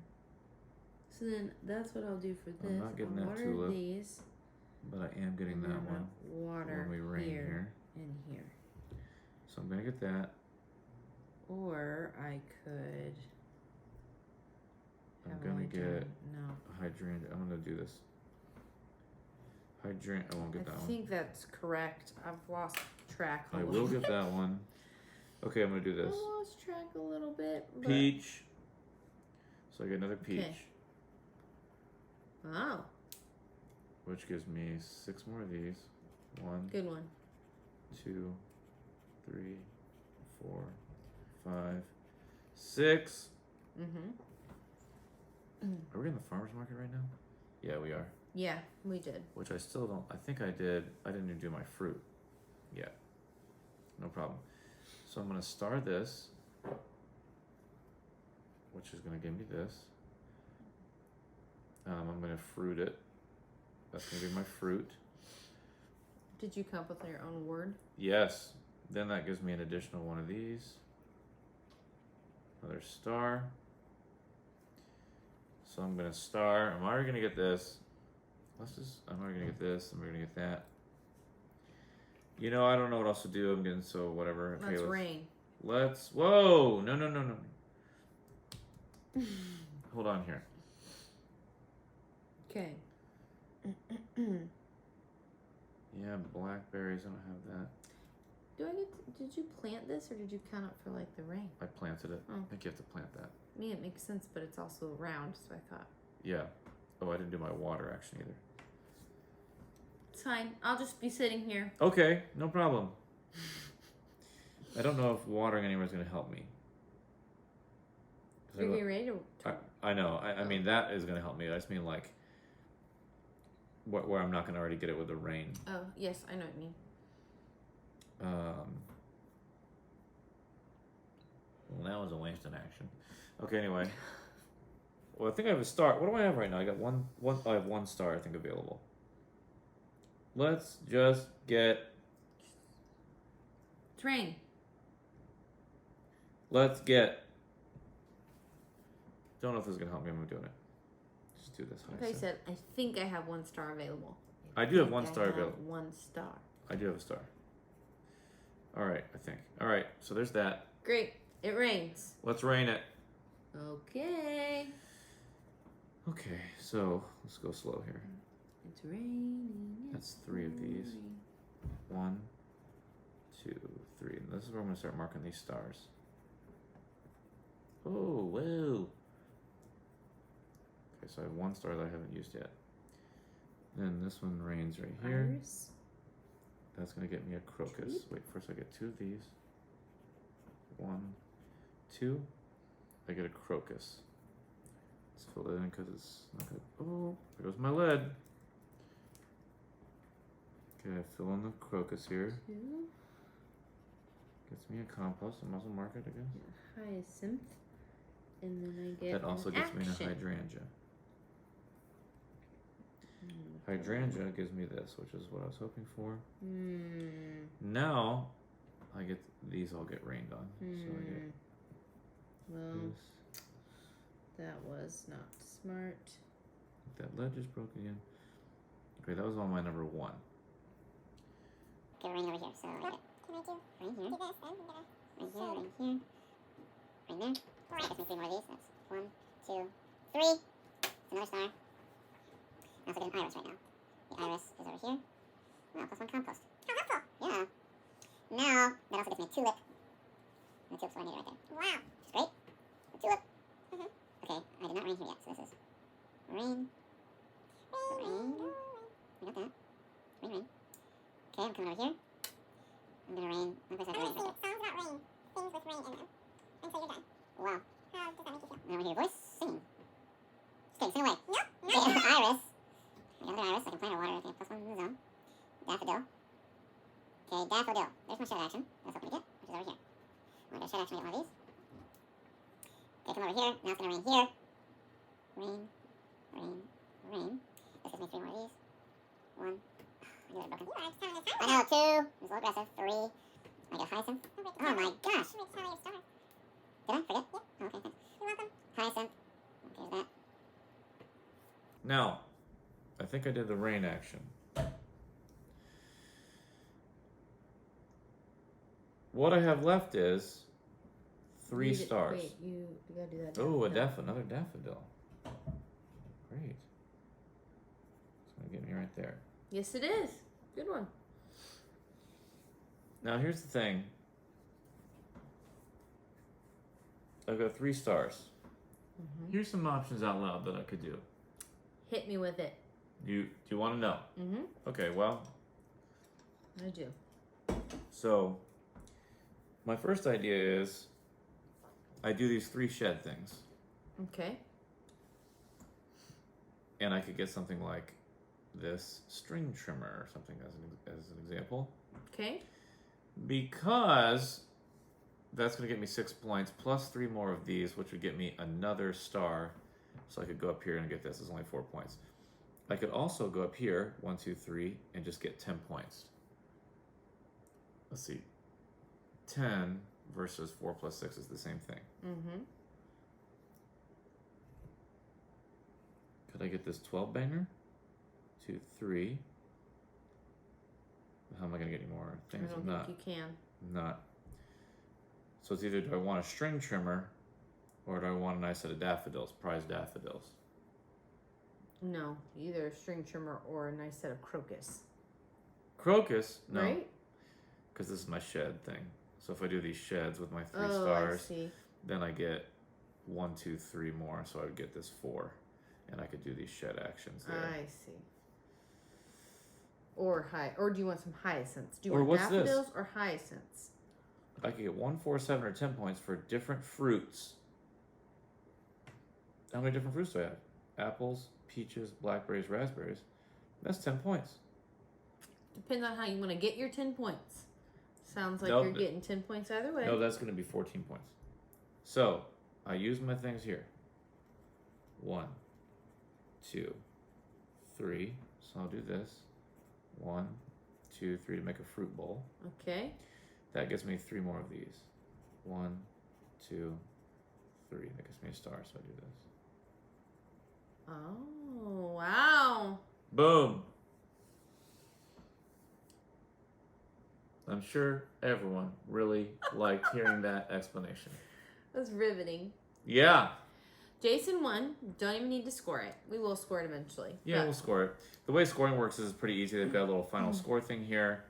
So then that's what I'll do for this. I'm not getting I'll that water tulip, these. but I am getting And that then one I'll water when we rain here. and here. So I'm going to get that. Or I could. I'm have going only to get done- no. a hydrangea. I'm going to do this. Hydrangea. I won't get that I one. think that's correct. I've lost track. I will get that one. Okay, I'm going to do I this. lost track a little bit. But... Peach. So I get another peach. Okay. Wow. Which gives me 6 more of these. 1, Good one. 2, 3, 4, 5, 6. Mm-hmm. Are we in the farmer's market right now? Yeah, we are. Yeah, we did. Which I still don't, I think I did, I didn't even do my fruit yet. No problem. So I'm going to star this, which is going to give me this. I'm going to fruit it. That's going to be my fruit. Did you come up with your own word? Yes. Then that gives me an additional one of these. Another star. So I'm going to star. I'm already going to get this. I'm already going to get this. I'm already going to get that. You know, I don't know what else to do. I'm getting so whatever. Okay, Let's rain. Whoa. No. Hold on here. Okay. Yeah, blackberries. I don't have that. Did you plant this or did you count it for like the rain? I planted it. Oh. I think you have to plant that. I mean, it makes sense, but it's also round, so I thought. Yeah. Oh, I didn't do my water action either. It's fine. I'll just be sitting here. Okay, no problem. I don't know if watering anywhere is going to help me. You're getting ready to. I know. I mean, that is going to help me. I just mean like where I'm not going to already get it with the rain. Oh, yes, I know what you mean. Well, that was a waste in action. Okay, anyway. Well, I think I have a star. What do I have right now? I got one. I have 1 star, I think, available. Let's just get. It's rain. Let's get. Don't know if this is gonna help me. I'm doing it. Just do this. Like I said, I think I have 1 star available. I do have think 1 I star have available. 1 star. I do have a star. All right, I think. All right, so there's that. Great. It rains. Let's rain it. Okay. Okay, so let's go slow here. It's raining. That's 3 of these. 1, 2, 3. And this is where I'm gonna start marking these stars. Oh, whoa. Okay, so I have 1 star that I haven't used yet. Then this one rains right here. Iris. That's gonna get me a crocus. Tulip. Wait, first I get 2 of these. 1, 2. I get a crocus. Let's fill it in because it's not good. Oh, there goes my lead. Okay, I fill in the crocus here. 2. Gets me a compost, a muzzle market, I guess. Hyacinth. And then I get That also gets me a hydrangea. Hydrangea gives me this, which is what I was hoping for. Now, I get these all get rained on. So I get this. That was not smart. That ledge is broken again. Okay, that was on my number 1. Okay, rain over here. So I get. Can I do rain here? Do this then? Rain here, rain here. Rain there. That gets me 3 more of these. That's 1, 2, 3. It's another star. I also get an iris right now. The iris is over here. Wow, plus 1 compost. How helpful! Yeah. Now, that also gets me a tulip. And the tulip's what I need right there. Wow. Which is great. The tulip. Okay, I did not rain here yet, so this is rain. Rain. I got that. Rain. Okay, I'm coming over here. I'm gonna rain. One place I have to rain. Songs about rain. Things with rain in them. Until you're done. Wow. How does that make you feel? Now I hear your voice singing. Just kidding, sing away. Nope. Okay, iris. I got another iris. I can plant or water. I think plus 1 in the zone. Daffodil. Okay, daffodil. There's my shed action. That's what I'm gonna get, which is over here. I'm gonna get shed action to get one of these. Okay, come over here. Now it's gonna rain here. Rain. Rain. This gives me 3 more of these. 1. I knew they're broken. I know, 2. It was a little aggressive. 3. I get hyacinth. Oh my gosh. Did I forget? Yep. Oh, okay, thanks. You're welcome. Hyacinth. Okay, there's that. Now, I think I did the rain action. What I have left is 3 stars. Wait, you gotta do that. Oh, another daffodil. Great. It's gonna get me right there. Yes, it is. Good one. Now here's the thing. I've got 3 stars. Here's some options out loud that I could do. Hit me with it. Do you want to know? Okay, well. I do. So, my first idea is I do these 3 shed things. Okay. And I could get something like this string trimmer or something as an example. Okay. Because that's going to get me 6 points plus 3 more of these, which would get me another star. So I could go up here and get this. It's only 4 points. I could also go up here, 1, 2, 3, and just get 10 points. Let's see. 10 versus 4 plus 6 is the same thing. Could I get this 12 banger? 2, 3. How am I going to get any more things? I don't think you can. Not. So it's either do I want a string trimmer or do I want a nice set of daffodils, prize daffodils? No, either a string trimmer or a nice set of crocus. Crocus? No. Right? Because this is my shed thing. So if I do these sheds with my 3 Oh, stars, I see. then I get 1, 2, 3 more. So I would get this 4. And I could do these shed actions there. I see. Or do you want some hyacinths? Do you Or want what's this? daffodils or hyacinths? I could get 1, 4, 7, or 10 points for different fruits. How many different fruits do I have? Apples, peaches, blackberries, raspberries. That's 10 points. Depends on how you want to get your 10 points. Sounds like Nope. you're getting 10 points either way. No, that's going to be 14 points. So, I use my things here. 1, 2, 3. So I'll do this. 1, 2, 3 to make a fruit bowl. Okay. That gives me 3 more of these. 1, 2, 3. That gives me a star, so I do this. Oh, wow. Boom! I'm sure everyone really liked hearing that explanation. That's riveting. Yeah. Jason won. Don't even need to score it. We will score it eventually. Yeah, But we'll score it. The way scoring works is pretty easy. They've got a little final score thing here.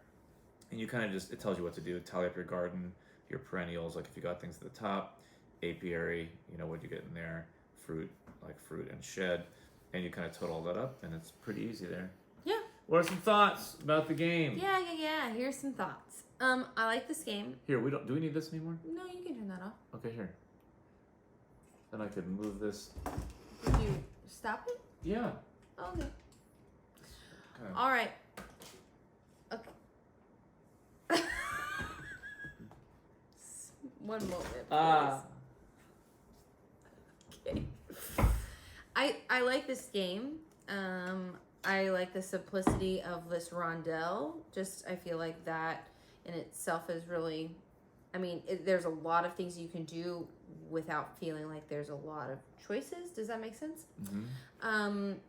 And you kind of just, it tells you what to do. Tally up your garden, your perennials, like if you got things at the top, apiary, you know, what you get in there, fruit, like fruit and shed. And you kind of total all that up, and it's pretty easy there. Yeah. What are some thoughts about the game? Yeah. Here's some thoughts. I like this game. Here, do we need this anymore? No, you can turn that off. Okay, here. Then I could move this. Did you stop it? Yeah. Okay. Okay. All right. Okay. One moment, Ah. please. Okay. I like this game. I like the simplicity of this rondelle. I feel like that in itself is really, I mean, there's a lot of things you can do without feeling like there's a lot of choices. Does that make sense? Mm-hmm. And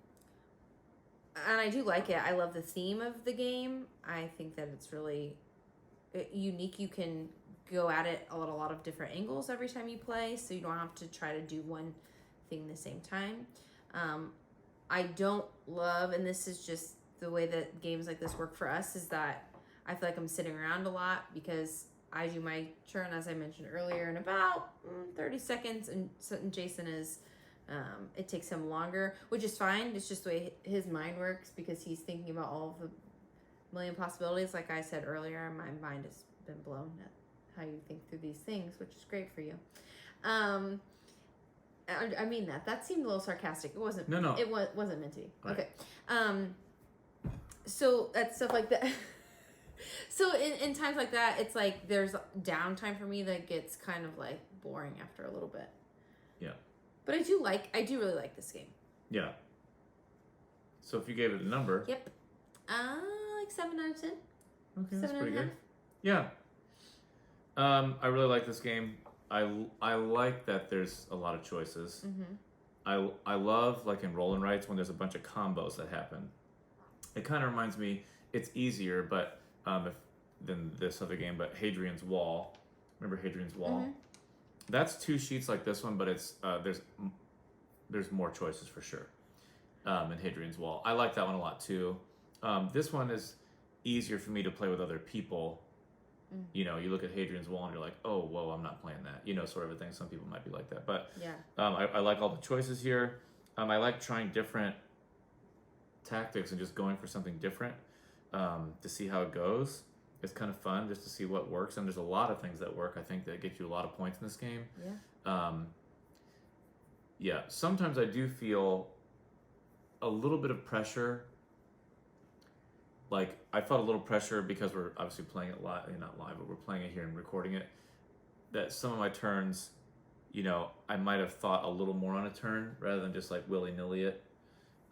I do like it. I love the theme of the game. I think that it's really unique. You can go at it at a lot of different angles every time you play, so you don't have to try to do one thing the same time. I don't love, and this is just the way that games like this work for us, is that I feel like I'm sitting around a lot because I do my turn, as I mentioned earlier, in about 30 seconds, and Jason is, it takes him longer, which is fine. It's just the way his mind works because he's thinking about all of the million possibilities. Like I said earlier, my mind has been blown at how you think through these things, which is great for you. I mean that. That seemed a little sarcastic. It wasn't. No. It wasn't meant to be. Right. Okay. So that's stuff like that. So in times like that, it's like there's downtime for me that gets kind of like boring after a little bit. Yeah. But I do really like this game. Yeah. So if you gave it a number. Yep. Like 7 out of 10. Okay, that's 7.5. pretty good. Yeah. I really like this game. I like that there's a lot of choices. Mm-hmm. I love, like in roll and rights, when there's a bunch of combos that happen. It kind of reminds me, it's easier, but than this other game, but Hadrian's Wall. Remember Hadrian's Wall? Mm-hmm. That's 2 sheets like this one, but it's there's more choices for sure in Hadrian's Wall. I like that one a lot too. This one is easier for me to play with other people. You know, you look at Hadrian's Wall and you're like, oh, whoa, I'm not playing that. You know, sort of a thing. Some people might be like that. But yeah. I like all the choices here. I like trying different tactics and just going for something different to see how it goes. It's kind of fun just to see what works. And there's a lot of things that work, I think, that get you a lot of points in this game. Yeah. Yeah, sometimes I do feel a little bit of pressure. Like, I felt a little pressure because we're obviously playing it live, not live, but we're playing it here and recording it, that some of my turns, you know, I might have thought a little more on a turn rather than just like willy-nilly it.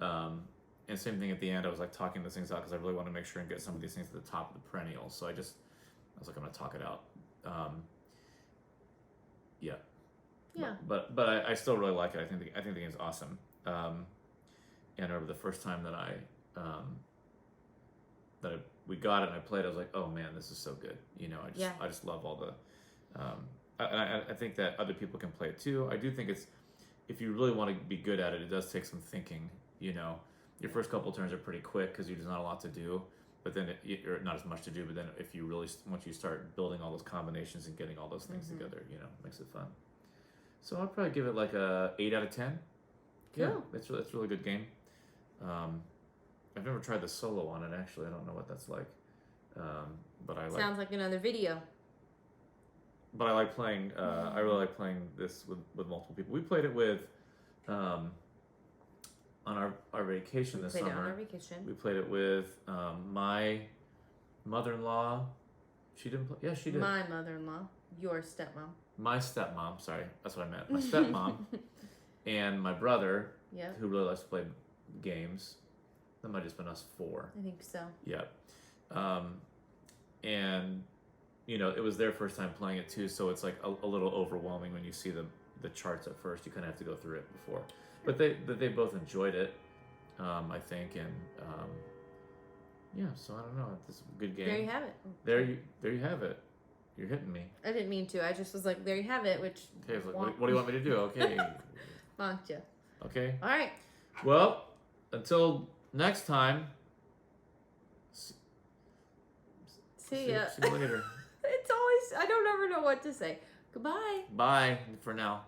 And same thing at the end, I was like talking these things out because I really want to make sure and get some of these things to the top of the perennials. So I was like, I'm going to talk it out. Yeah. Yeah. But I still really like it. I think the game's awesome. And I remember the first time that we got it and I played, I was like, oh man, this is so good. You know, I just love all the, I think that other people can play it too. I do think if you really want to be good at it, it does take some thinking. You know, your first couple turns are pretty quick because there's not a lot to do, but then or not as much to do. But then if you really, once you start building all those combinations and getting all those things together, you know, it makes it fun. So I'll probably give it like a 8 out of 10. Cool. Yeah, it's a really good game. I've never tried the solo on it, actually. I don't know what that's like. But I like. Sounds like another video. But I like playing. I really like playing this with multiple people. We played it with, on our vacation this summer. We played it on our vacation. We played it with my mother-in-law. She didn't play. Yeah, she did. My mother-in-law, your stepmom. My stepmom. Sorry, that's what I meant. My stepmom and my brother, who really likes to play games. That might have just been us 4. I think so. Yeah. And, you know, it was their first time playing it too, so it's like a little overwhelming when you see the charts at first. You kind of have to go through it before. But they both enjoyed it, I think, and yeah, so I don't know. It's a good game. There you have it. There you have it. You're hitting me. I didn't mean to. I just was like, there you have it, which... Okay, like, what do you want me to do? Okay. Bonked you. Okay. All right. Well, until next time. See ya. See you later. It's always... I don't ever know what to say. Goodbye. Bye for now.